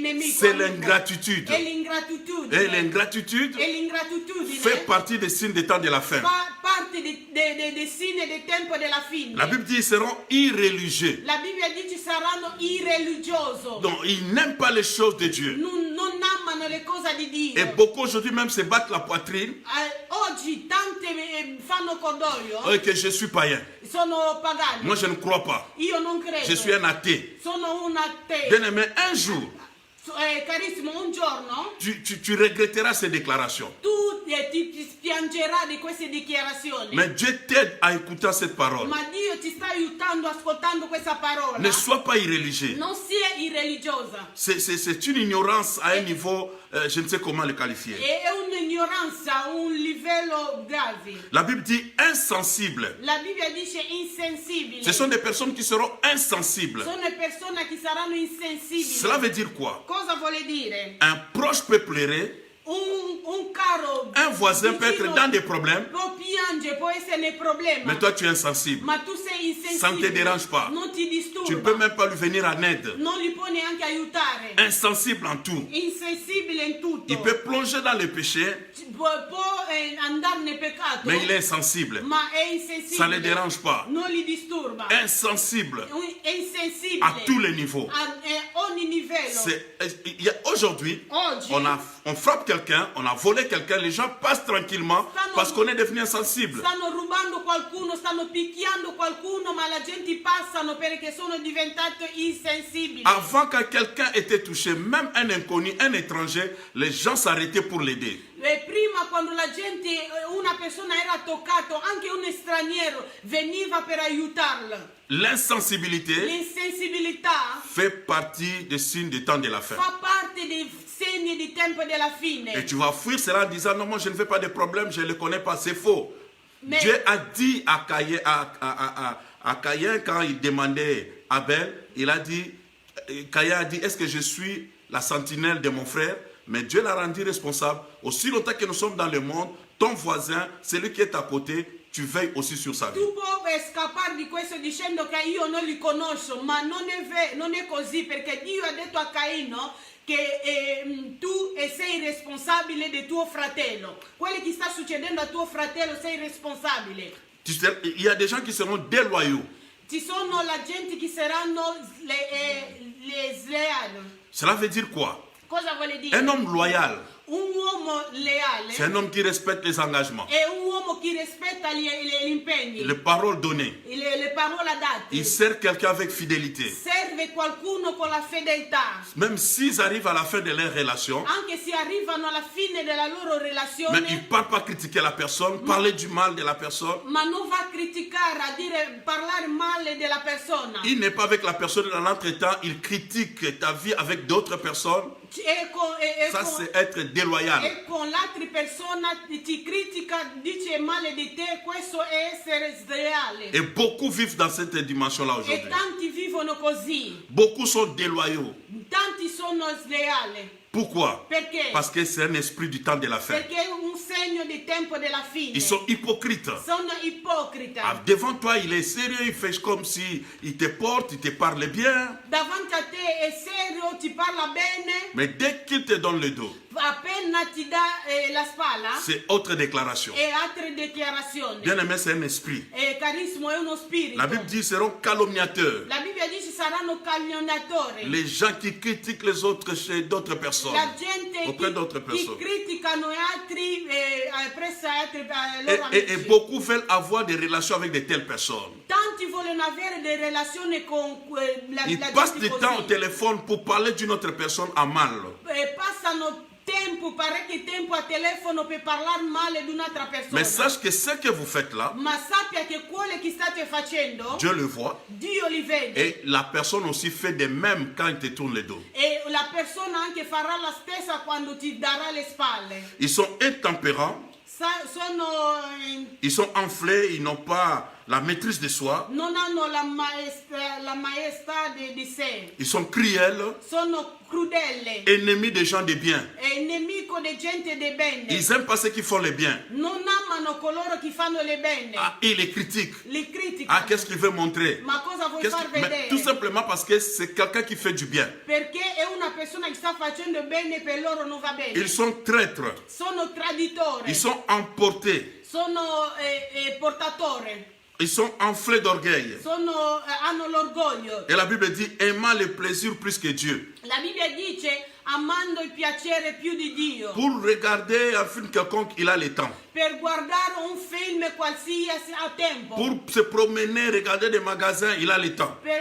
Speaker 2: nemico.
Speaker 1: C'est
Speaker 2: amico.
Speaker 1: l'ingratitude.
Speaker 2: È l'ingratitudine.
Speaker 1: Et l'ingratitude
Speaker 2: E l'ingratitudine
Speaker 1: fait partie des signes des temps de la fin.
Speaker 2: fa parte dei segni del tempo della fine.
Speaker 1: La Bible dit qu'ils seront irréligieux.
Speaker 2: La Bibbia dice saranno irreligiosi.
Speaker 1: Donc, ils n'aiment pas les choses de Dieu.
Speaker 2: Non amano le cose di Dio.
Speaker 1: Et beaucoup aujourd'hui même se battent la poitrine.
Speaker 2: Oggi tante fanno cordoglio,
Speaker 1: Que je suis païen.
Speaker 2: sono pagani.
Speaker 1: Moi, je ne crois pas.
Speaker 2: Io non credo.
Speaker 1: Je suis un athée.
Speaker 2: Sono un ateo.
Speaker 1: Bien aimé, un jour,
Speaker 2: Carissimo, un giorno
Speaker 1: tu regretteras ces déclarations.
Speaker 2: tu ti spiangerai di queste dichiarazioni.
Speaker 1: Mais Dieu t'aide à écouter cette parole.
Speaker 2: Ma Dio ti sta aiutando ascoltando questa parola.
Speaker 1: Ne sois pas irréligieux.
Speaker 2: Non sia irreligiosa.
Speaker 1: C'est une ignorance à un niveau, je ne sais comment le qualifier.
Speaker 2: È un'ignoranza, un livello grave.
Speaker 1: La Bible dit insensible.
Speaker 2: La Bibbia dice insensibile.
Speaker 1: Ce sont des personnes qui seront insensibles.
Speaker 2: Sono persone che saranno insensibili.
Speaker 1: Cela veut dire quoi?
Speaker 2: Cosa vuole dire?
Speaker 1: Un proche peut pleurer,
Speaker 2: Un caro
Speaker 1: un voisin peut être
Speaker 2: vicino
Speaker 1: dans des problèmes,
Speaker 2: può piangere, può essere nei problemi.
Speaker 1: mais toi tu es insensible.
Speaker 2: Ma tu sei insensibile.
Speaker 1: Ça ne te dérange pas.
Speaker 2: Non ti disturba.
Speaker 1: Tu ne peux même pas lui venir en aide.
Speaker 2: Non li puoi neanche aiutare.
Speaker 1: Insensible en tout.
Speaker 2: Insensibile in tutto.
Speaker 1: Il peut plonger dans le péché,
Speaker 2: Può andare nel peccato.
Speaker 1: mais il est insensible.
Speaker 2: Ma è insensibile.
Speaker 1: Ça ne le dérange pas.
Speaker 2: Non li disturba.
Speaker 1: Insensible
Speaker 2: È insensibile.
Speaker 1: à tous les niveaux.
Speaker 2: A ogni livello.
Speaker 1: Aujourd'hui,
Speaker 2: Oggi
Speaker 1: on frappe quelqu'un, on a volé quelqu'un, les gens passent tranquillement parce qu'on est devenu insensible.
Speaker 2: stanno rubando qualcuno, stanno picchiando qualcuno, ma la gente passano perché sono diventati insensibili.
Speaker 1: Avant, quand quelqu'un était touché, même un inconnu, un étranger, les gens s'arrêtaient pour l'aider.
Speaker 2: E prima quando la gente, una persona era toccato, anche un straniero veniva per aiutarla.
Speaker 1: L'insensibilité
Speaker 2: L'insensibilità
Speaker 1: fait partie des signes des temps de la fin.
Speaker 2: fa parte dei segni di tempo della fine.
Speaker 1: Et tu vas fuir cela en disant non, moi je ne fais pas de problème, je ne le connais pas, c'est faux.
Speaker 2: Mais-
Speaker 1: Dieu a dit à Caïn quand il demandait Abel, il a dit, Caïn a dit, est-ce que je suis la sentinelle de mon frère? Mais Dieu l'a rendu responsable. Aussi longtemps que nous sommes dans le monde, ton voisin, celui qui est à côté, tu veilles aussi sur sa vie.
Speaker 2: Tu puoi scappare di questo dicendo che io non li conosco, ma non è così, perché Dio ha detto a Caino che tu sei responsabile del tuo fratello. Quello che sta succedendo a tuo fratello sei responsabile.
Speaker 1: Il y a des gens qui seront déloyaux.
Speaker 2: Ci sono la gente che saranno le sleali.
Speaker 1: Cela veut dire quoi?
Speaker 2: Cosa vuole dire?
Speaker 1: Un homme loyal,
Speaker 2: Un uomo leale
Speaker 1: c'est un homme qui respecte les engagements,
Speaker 2: è un uomo che rispetta gli impegni,
Speaker 1: les paroles données.
Speaker 2: le parole date.
Speaker 1: Il sert quelqu'un avec fidélité.
Speaker 2: Serve qualcuno con la fedeltà.
Speaker 1: Même s'ils arrivent à la fin de leur relation,
Speaker 2: Anche se arrivano alla fine della loro
Speaker 1: mais
Speaker 2: relazione,
Speaker 1: ils ne parlent pas critiquer la personne, parler du mal de la personne.
Speaker 2: ma non va a criticare, parlare male della persona.
Speaker 1: Il n'est pas avec la personne dans l'entretemps, il critique ta vie avec d'autres personnes. Ça, c'est être déloyal.
Speaker 2: E con l'altra persona ti critica, dice male di te, questo è essere sleale.
Speaker 1: Et beaucoup vivent dans cette dimension-là
Speaker 2: E
Speaker 1: aujourd'hui.
Speaker 2: tanti vivono così,
Speaker 1: Beaucoup sont déloyaux.
Speaker 2: tanti sono sleali.
Speaker 1: Pourquoi?
Speaker 2: Perché?
Speaker 1: Parce que c'est un esprit du temps de la fin.
Speaker 2: Perché è un segno di tempo della fine.
Speaker 1: Ils sont hypocrites.
Speaker 2: Sono ipocrita.
Speaker 1: Devant toi, il est sérieux, il fait comme si il te porte, il te parle bien.
Speaker 2: Davanti a te è serio, ti parla bene,
Speaker 1: Mais dès qu'il te donne le dos,
Speaker 2: appena ti dà la spalla
Speaker 1: c'est autre déclaration.
Speaker 2: e altre dichiarazioni.
Speaker 1: Bien aimé, c'est un esprit.
Speaker 2: Carissimo, è uno spirito.
Speaker 1: La Bible dit qu'ils seront calomniateurs.
Speaker 2: La Bibbia dice saranno calunniatori.
Speaker 1: Les gens qui critiquent les autres chez d'autres personnes.
Speaker 2: La gente
Speaker 1: Auprès d'autres
Speaker 2: che
Speaker 1: personnes.
Speaker 2: criticano e altri presso altri loro
Speaker 1: Et
Speaker 2: amici.
Speaker 1: beaucoup veulent avoir des relations avec de telles personnes.
Speaker 2: Tanti vogliono avere delle relazioni con la
Speaker 1: Ils
Speaker 2: gente
Speaker 1: passent du temps au
Speaker 2: così.
Speaker 1: téléphone pour parler d'une autre personne en mal.
Speaker 2: Passano parecchio tempo a telefono per parlare male di un'altra persona.
Speaker 1: Mais sache que ce que vous faites là,
Speaker 2: Ma sappia che quello che state facendo,
Speaker 1: Dieu le voit.
Speaker 2: Dio li vede.
Speaker 1: Et la personne aussi fait de même quand il te tourne le dos.
Speaker 2: E la persona anche farà la stessa quando ti darà le spalle.
Speaker 1: Ils sont intempérants,
Speaker 2: Sono,
Speaker 1: ils sont enflés, ils n'ont pas la maîtrise de soi,
Speaker 2: non hanno la maestà di sé.
Speaker 1: ils sont cruels,
Speaker 2: Sono crudele.
Speaker 1: ennemis des gens de bien.
Speaker 2: È nemico di gente di bene.
Speaker 1: Ils aiment pas ceux qui font le bien.
Speaker 2: Non amano amano coloro che fanno le bene.
Speaker 1: Ah, il les critique.
Speaker 2: Li criticano.
Speaker 1: Ah, qu'est-ce qu'il veut montrer?
Speaker 2: Ma cosa vuoi far
Speaker 1: Mais
Speaker 2: vedere?
Speaker 1: tout simplement parce que c'est quelqu'un qui fait du bien.
Speaker 2: Perché è una persona che sta facendo bene, per loro non va bene.
Speaker 1: Ils sont traîtres.
Speaker 2: Sono traditori.
Speaker 1: Ils sont emportés.
Speaker 2: Sono portatori.
Speaker 1: Ils sont enflés d'orgueil.
Speaker 2: Hanno l'orgoglio.
Speaker 1: Et la Bible dit, aimant le plaisir plus que Dieu.
Speaker 2: La Bibbia dice amando il piacere più di Dio.
Speaker 1: Pour regarder un film quelconque, il a le temps.
Speaker 2: Per guardare un film qualsiasi ha tempo.
Speaker 1: Pour se promener, regarder des magasins, il a le temps.
Speaker 2: Per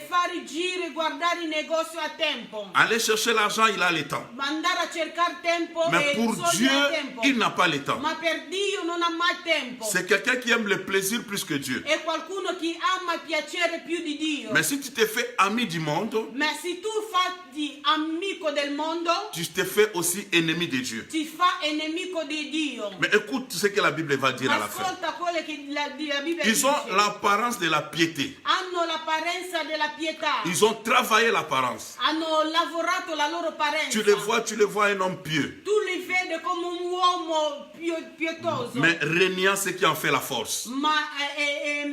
Speaker 2: fare i giri, guardare i negozi a tempo.
Speaker 1: Aller chercher l'argent, il a le temps.
Speaker 2: Andare a cercare tempo
Speaker 1: Mais
Speaker 2: e
Speaker 1: pour
Speaker 2: soldi
Speaker 1: Dieu,
Speaker 2: a tempo.
Speaker 1: il n'a pas le temps.
Speaker 2: Ma per Dio non ha mai tempo.
Speaker 1: C'est quelqu'un qui aime le plaisir plus que Dieu.
Speaker 2: È qualcuno che ama il piacere più di Dio.
Speaker 1: Mais si tu te fais ami du monde,
Speaker 2: Ma se tu fai amico del mondo,
Speaker 1: tu te fais aussi ennemi de Dieu.
Speaker 2: ti fa nemico di Dio.
Speaker 1: Mais écoute ce que la Bible va dire à la fin.
Speaker 2: Ascolta quello che la Bibbia
Speaker 1: Ils
Speaker 2: dice.
Speaker 1: ont l'apparence de la piété.
Speaker 2: Hanno l'apparenza della pietà.
Speaker 1: Ils ont travaillé l'apparence.
Speaker 2: Hanno lavorato la loro apparenza.
Speaker 1: Tu le vois un homme pieux.
Speaker 2: Tu li vedi come un uomo pietoso.
Speaker 1: Mais régnant ce qui en fait la force.
Speaker 2: Ma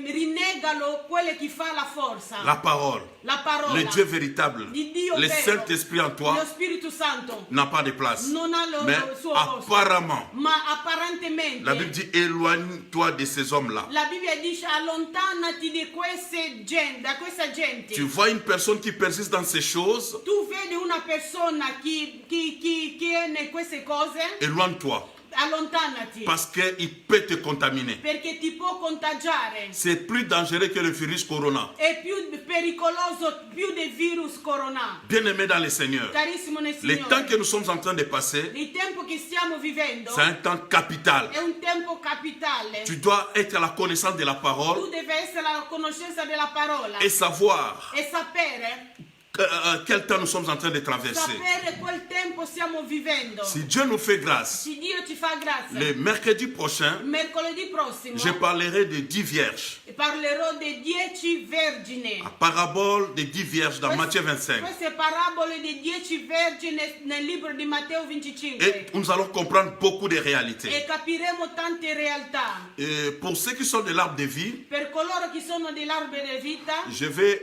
Speaker 2: rinnegalo quello che fa la forza.
Speaker 1: La parole.
Speaker 2: La parola.
Speaker 1: Le Dieu véritable.
Speaker 2: Di Dio
Speaker 1: Le
Speaker 2: vero.
Speaker 1: Saint-Esprit en
Speaker 2: Lo
Speaker 1: toi
Speaker 2: Spirito Santo
Speaker 1: n'a pas de place.
Speaker 2: non ha
Speaker 1: Mais
Speaker 2: il suo posto.
Speaker 1: apparemment,
Speaker 2: Ma apparentemente
Speaker 1: la Bible dit éloigne-toi de ces hommes-là.
Speaker 2: la Bibbia dice allontanati di da questa gente.
Speaker 1: Tu vois une personne qui persiste dans ces choses,
Speaker 2: Tu vedi una persona che è in queste cose,
Speaker 1: éloigne-toi.
Speaker 2: allontanati.
Speaker 1: Parce qu'il peut te contaminer.
Speaker 2: Perché ti può contagiare.
Speaker 1: C'est plus dangereux que le virus corona.
Speaker 2: È più pericoloso più del virus corona.
Speaker 1: Bien-aimé dans le Seigneur,
Speaker 2: Carissimo nel
Speaker 1: le
Speaker 2: Signore.
Speaker 1: temps que nous sommes en train de passer,
Speaker 2: Il tempo che stiamo vivendo
Speaker 1: c'est un temps capital.
Speaker 2: è un tempo capitale.
Speaker 1: Tu dois être à la connaissance de la parole
Speaker 2: Tu devi essere alla conoscenza della parola
Speaker 1: et savoir
Speaker 2: e sapere
Speaker 1: quel temps nous sommes en train de traverser.
Speaker 2: quel tempo stiamo vivendo.
Speaker 1: Si Dieu nous fait grâce,
Speaker 2: Se Dio ci fa grazia,
Speaker 1: le mercredi prochain,
Speaker 2: mercoledì prossimo
Speaker 1: je parlerai de 10 vierges.
Speaker 2: parlerò dei 10 vergini.
Speaker 1: La parabole des 10 vierges dans Matthieu 25.
Speaker 2: Queste parabole dei 10 vergini nel libro di Matteo 25.
Speaker 1: Et nous allons comprendre beaucoup de réalités.
Speaker 2: E capiremo tante realtà.
Speaker 1: Et pour ceux qui sont de l'arbre de vie,
Speaker 2: Per coloro che sono dell'albero della vita,
Speaker 1: je vais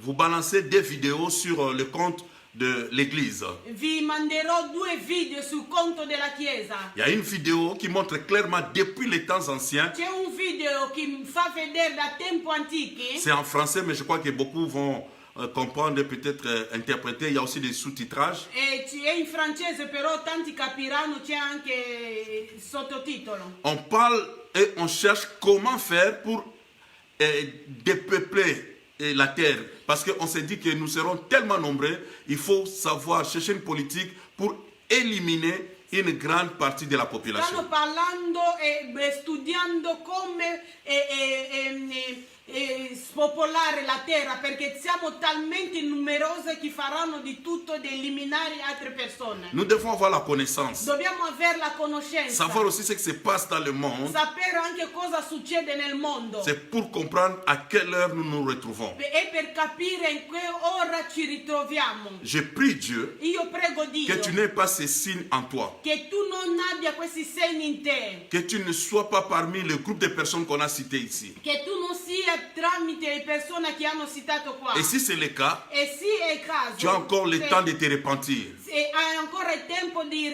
Speaker 1: vous balancer des vidéos sur le compte de l'église.
Speaker 2: vi manderò 2 video sul conto della Chiesa.
Speaker 1: Il y a une vidéo qui montre clairement depuis les temps anciens.
Speaker 2: C'è un video che fa vedere da tempo antichi.
Speaker 1: C'est en français, mais je crois que beaucoup vont comprendre, peut-être interpréter. Il y a aussi des sous-titrages.
Speaker 2: È in francese, però tanti capiranno, c'è anche il sottotitolo.
Speaker 1: On parle et on cherche comment faire pour dépeupler la terre. Parce qu'on s'est dit que nous serons tellement nombreux, il faut savoir chercher une politique pour éliminer une grande partie de la population.
Speaker 2: Stanno parlando e studiando come spopolare la terra, perché siamo talmente numerosi che faranno di tutto di eliminare altre persone.
Speaker 1: Nous devons avoir la connaissance.
Speaker 2: Dobbiamo avere la conoscenza.
Speaker 1: Savoir aussi ce qui se passe dans le monde.
Speaker 2: Sapere anche cosa succede nel mondo.
Speaker 1: C'est pour comprendre à quelle heure nous nous retrouvons.
Speaker 2: E per capire in che ora ci ritroviamo.
Speaker 1: Je prie Dieu
Speaker 2: Io prego Dio
Speaker 1: que tu n'aies pas ces signes en toi.
Speaker 2: che tu non abbia questi segni in te.
Speaker 1: Que tu ne sois pas parmi le groupe de personnes qu'on a citées ici.
Speaker 2: Che tu non sia tramite le persone che hanno citato qua.
Speaker 1: Et si c'est le cas,
Speaker 2: E sì, è il caso.
Speaker 1: tu as encore le temps de te repentir.
Speaker 2: Se hai ancora il tempo di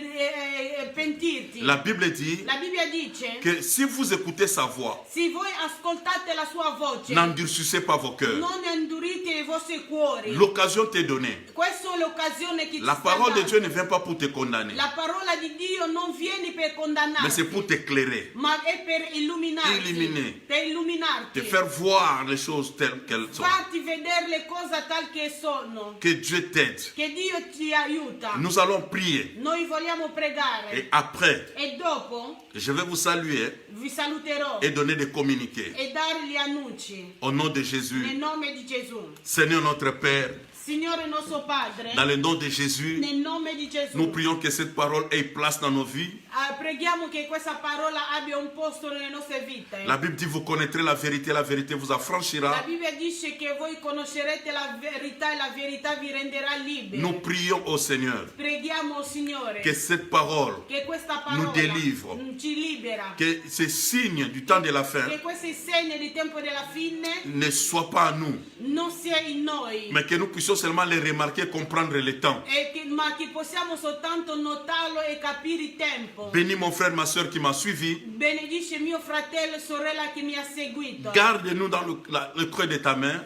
Speaker 2: pentirti.
Speaker 1: La Bible dit
Speaker 2: La Bibbia dice
Speaker 1: que si vous écoutez sa voix,
Speaker 2: se voi ascoltate la sua voce,
Speaker 1: n'endurcissez pas vos cœurs.
Speaker 2: non endurite i vostri cuori.
Speaker 1: L'occasion t'est donnée.
Speaker 2: Questa è l'occasione che
Speaker 1: La
Speaker 2: ti
Speaker 1: parole
Speaker 2: sta
Speaker 1: de Dieu ne
Speaker 2: dando.
Speaker 1: vient pas pour te condamner,
Speaker 2: La parola di Dio non viene per
Speaker 1: mais
Speaker 2: condannarti,
Speaker 1: c'est pour t'éclairer,
Speaker 2: ma è per illuminarti,
Speaker 1: Illuminer.
Speaker 2: per illuminarti,
Speaker 1: te faire voir les choses telles qu'elles sont.
Speaker 2: farti vedere le cose tal che sono.
Speaker 1: Que Dieu t'aide.
Speaker 2: Che Dio ti aiuta.
Speaker 1: Nous allons prier.
Speaker 2: Noi vogliamo pregare
Speaker 1: Et après,
Speaker 2: e dopo
Speaker 1: je vais vous saluer
Speaker 2: vi saluterò
Speaker 1: et donner des communiqués.
Speaker 2: e dare gli annunci
Speaker 1: Au nom de
Speaker 2: nel
Speaker 1: Jésus,
Speaker 2: nome di Gesù.
Speaker 1: Seigneur notre Père,
Speaker 2: Signore nostro Padre,
Speaker 1: Dans le nom de Jésus,
Speaker 2: nel nome di Gesù,
Speaker 1: nous prions que cette parole ait place dans nos vies.
Speaker 2: Preghiamo che questa parola abbia un posto nelle nostre vite.
Speaker 1: La Bible dit, vous connaîtrez la vérité vous
Speaker 2: La
Speaker 1: affranchira.
Speaker 2: Bibbia dice che voi conoscerete la verità e la verità vi renderà liberi.
Speaker 1: Nous prions au Seigneur
Speaker 2: Preghiamo, Signore,
Speaker 1: que cette parole,
Speaker 2: che questa
Speaker 1: nous
Speaker 2: parola
Speaker 1: délivre.
Speaker 2: ci libera.
Speaker 1: que ces signes du temps de la fin
Speaker 2: Che questi segni di tempo della fine
Speaker 1: ne soient pas à nous,
Speaker 2: non sia in noi,
Speaker 1: mais que nous puissions seulement les remarquer, comprendre le temps.
Speaker 2: ma che possiamo soltanto notarlo e capire il tempo.
Speaker 1: Bénis mon frère, ma soeur qui m'a suivi.
Speaker 2: Benedice mio fratello e sorella che mi ha seguito.
Speaker 1: Garde-nous dans le creux de ta main.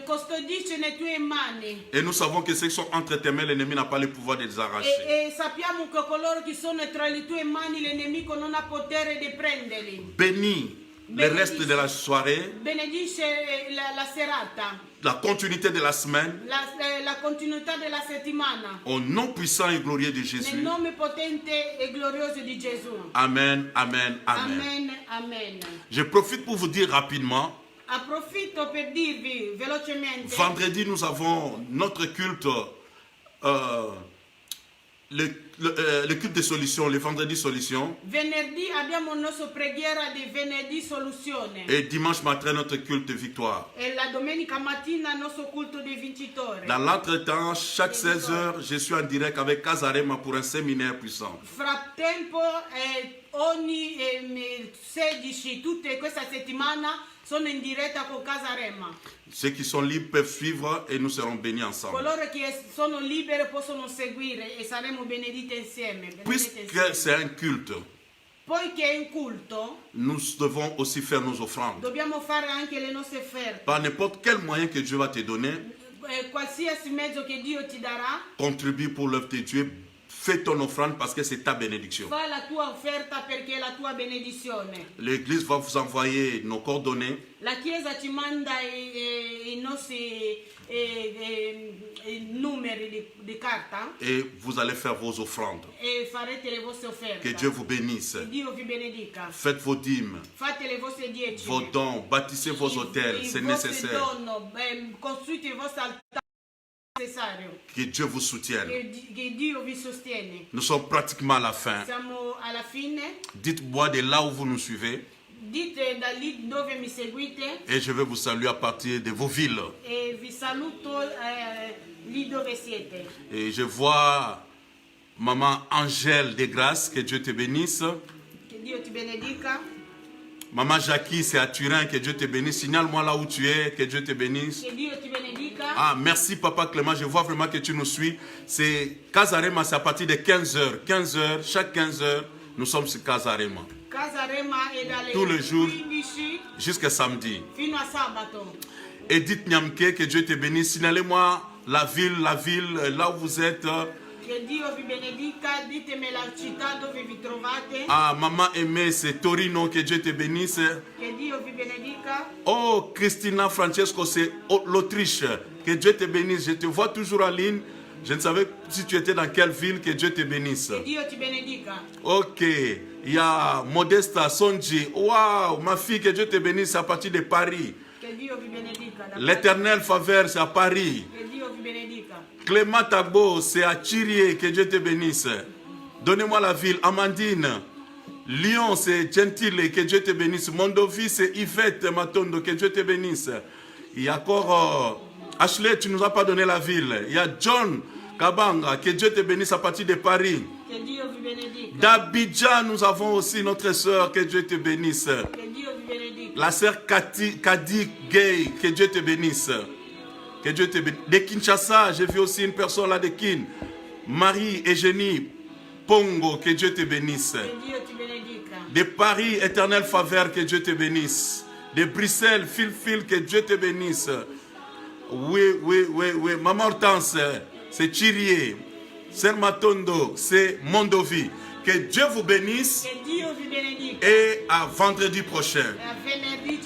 Speaker 2: Custodisci nelle tue mani.
Speaker 1: Et nous savons que ceux qui sont entre tes mains, l'ennemi n'a pas le pouvoir de les arracher.
Speaker 2: E sappiamo che coloro che sono tra le tue mani, il nemico non ha potere di prenderli.
Speaker 1: Bénis le reste de la soirée,
Speaker 2: Benedice la serata,
Speaker 1: la continuité de la semaine,
Speaker 2: la continuità della settimana.
Speaker 1: au nom puissant et glorieux de
Speaker 2: Nel
Speaker 1: Jésus.
Speaker 2: nome potente e glorioso di Gesù.
Speaker 1: Amen, amen, amen.
Speaker 2: Amen, amen.
Speaker 1: Je profite pour vous dire rapidement,
Speaker 2: Approfitto per dirvi velocemente.
Speaker 1: vendredi nous avons notre culte, le culte de solution, le vendredi solution.
Speaker 2: Venerdì abbiamo il nostro preghiera di venerdì soluzione.
Speaker 1: Et dimanche matin, notre culte victoire.
Speaker 2: E la domenica mattina il nostro culto dei vincitori.
Speaker 1: Dans l'entretemps, chaque 16 heures, je suis en direct avec Casarema pour un séminaire puissant.
Speaker 2: Frattempo, ogni 16, tutta questa settimana, sono in diretta con Casarema.
Speaker 1: Ceux qui sont libres peuvent suivre et nous serons bénis ensemble.
Speaker 2: Coloro che sono liberi possono seguire e saremo benediti insieme.
Speaker 1: Puisque c'est un culte,
Speaker 2: Poiché è un culto,
Speaker 1: nous devons aussi faire nos offrandes.
Speaker 2: dobbiamo fare anche le nostre offerte.
Speaker 1: Par n'importe quel moyen que Dieu va te donner,
Speaker 2: Qualsiasi mezzo che Dio ti darà,
Speaker 1: contribue pour l'œuvre de Dieu. Fais ton offrande parce que c'est ta bénédiction.
Speaker 2: fa la tua offerta perché è la tua benedizione.
Speaker 1: L'église va vous envoyer nos coordonnées.
Speaker 2: La Chiesa ci manda i nostri numeri di carta
Speaker 1: Et vous allez faire vos offrandes.
Speaker 2: e farete le vostre offerte.
Speaker 1: Que Dieu vous bénisse.
Speaker 2: Che Dio vi benedica.
Speaker 1: Faites vos dîmes,
Speaker 2: Fate le vostre dieci.
Speaker 1: vos dons, bâtissez vos hôtels, c'est nécessaire.
Speaker 2: Costruite il vostro altare necessario.
Speaker 1: Que Dieu vous soutienne.
Speaker 2: Che Dio vi sostiene.
Speaker 1: Nous sommes pratiquement à la fin.
Speaker 2: Siamo alla fine.
Speaker 1: Dites-moi de là où vous nous suivez
Speaker 2: Dite da lì dove mi seguite
Speaker 1: et je vais vous saluer à partir de vos villes.
Speaker 2: e vi saluto lì dove siete.
Speaker 1: Et je vois Maman Angèle de Grâce, que Dieu te bénisse.
Speaker 2: Che Dio ti benedica.
Speaker 1: Maman Jackie, c'est à Turin, que Dieu te bénisse. Signale-moi là où tu es, que Dieu te bénisse.
Speaker 2: Che Dio ti benedica.
Speaker 1: Ah, merci Papa Clément, je vois vraiment que tu nous suis. C'est Casarema, c'est à partir de 15h. 15h, chaque 15h, nous sommes sur Casarema.
Speaker 2: Casarema è dalle
Speaker 1: Tous les jours.
Speaker 2: 15
Speaker 1: Jusqu'à samedi.
Speaker 2: fino a sabato.
Speaker 1: Edith Nyamke, que Dieu te bénisse. Signalez-moi la ville, là où vous êtes.
Speaker 2: Che Dio vi benedica, ditemi la città dove vi trovate.
Speaker 1: Ah, Maman Aimée, c'est Torino, que Dieu te bénisse.
Speaker 2: Che Dio vi benedica.
Speaker 1: Oh, Christina Francesco, c'est l'Autriche. Que Dieu te bénisse. Je te vois toujours en ligne. Je ne savais pas si tu étais dans quelle ville. Que Dieu te bénisse.
Speaker 2: Che Dio ti benedica.
Speaker 1: Ok. Il y a Modesta Sonji. Waouh, ma fille, que Dieu te bénisse à partir de Paris.
Speaker 2: Che Dio vi benedica.
Speaker 1: L'éternel faveur, c'est à Paris.
Speaker 2: Che Dio vi benedica.
Speaker 1: Clément Tabo, c'est à Thirier. Que Dieu te bénisse. Donnez-moi la ville. Amandine. Lyon, c'est Gentile. Que Dieu te bénisse. Mondovi, c'est Yvette Matondo. Que Dieu te bénisse. Il y a encore Ashley, tu ne nous as pas donné la ville. Il y a John Kabanga. Que Dieu te bénisse à partir de Paris.
Speaker 2: Che Dio vi benedica.
Speaker 1: D'Abidjan, nous avons aussi notre sœur. Que Dieu te bénisse.
Speaker 2: Che Dio vi benedica.
Speaker 1: La sœur Kadi Gay. Que Dieu te bénisse. Que Dieu te bénisse. De Kinshasa, j'ai vu aussi une personne là de Kin. Marie Eugénie Pongo. Que Dieu te bénisse.
Speaker 2: Che Dio ti benedica.
Speaker 1: De Paris, éternelle faveur. Que Dieu te bénisse. De Bruxelles, Phil, que Dieu te bénisse. Oui. Maman Hortense, c'est Thirier. Sœur Matondo, c'est Mondovi. Que Dieu vous bénisse
Speaker 2: Che Dio vi benedica.
Speaker 1: et à vendredi prochain.
Speaker 2: E a venerdì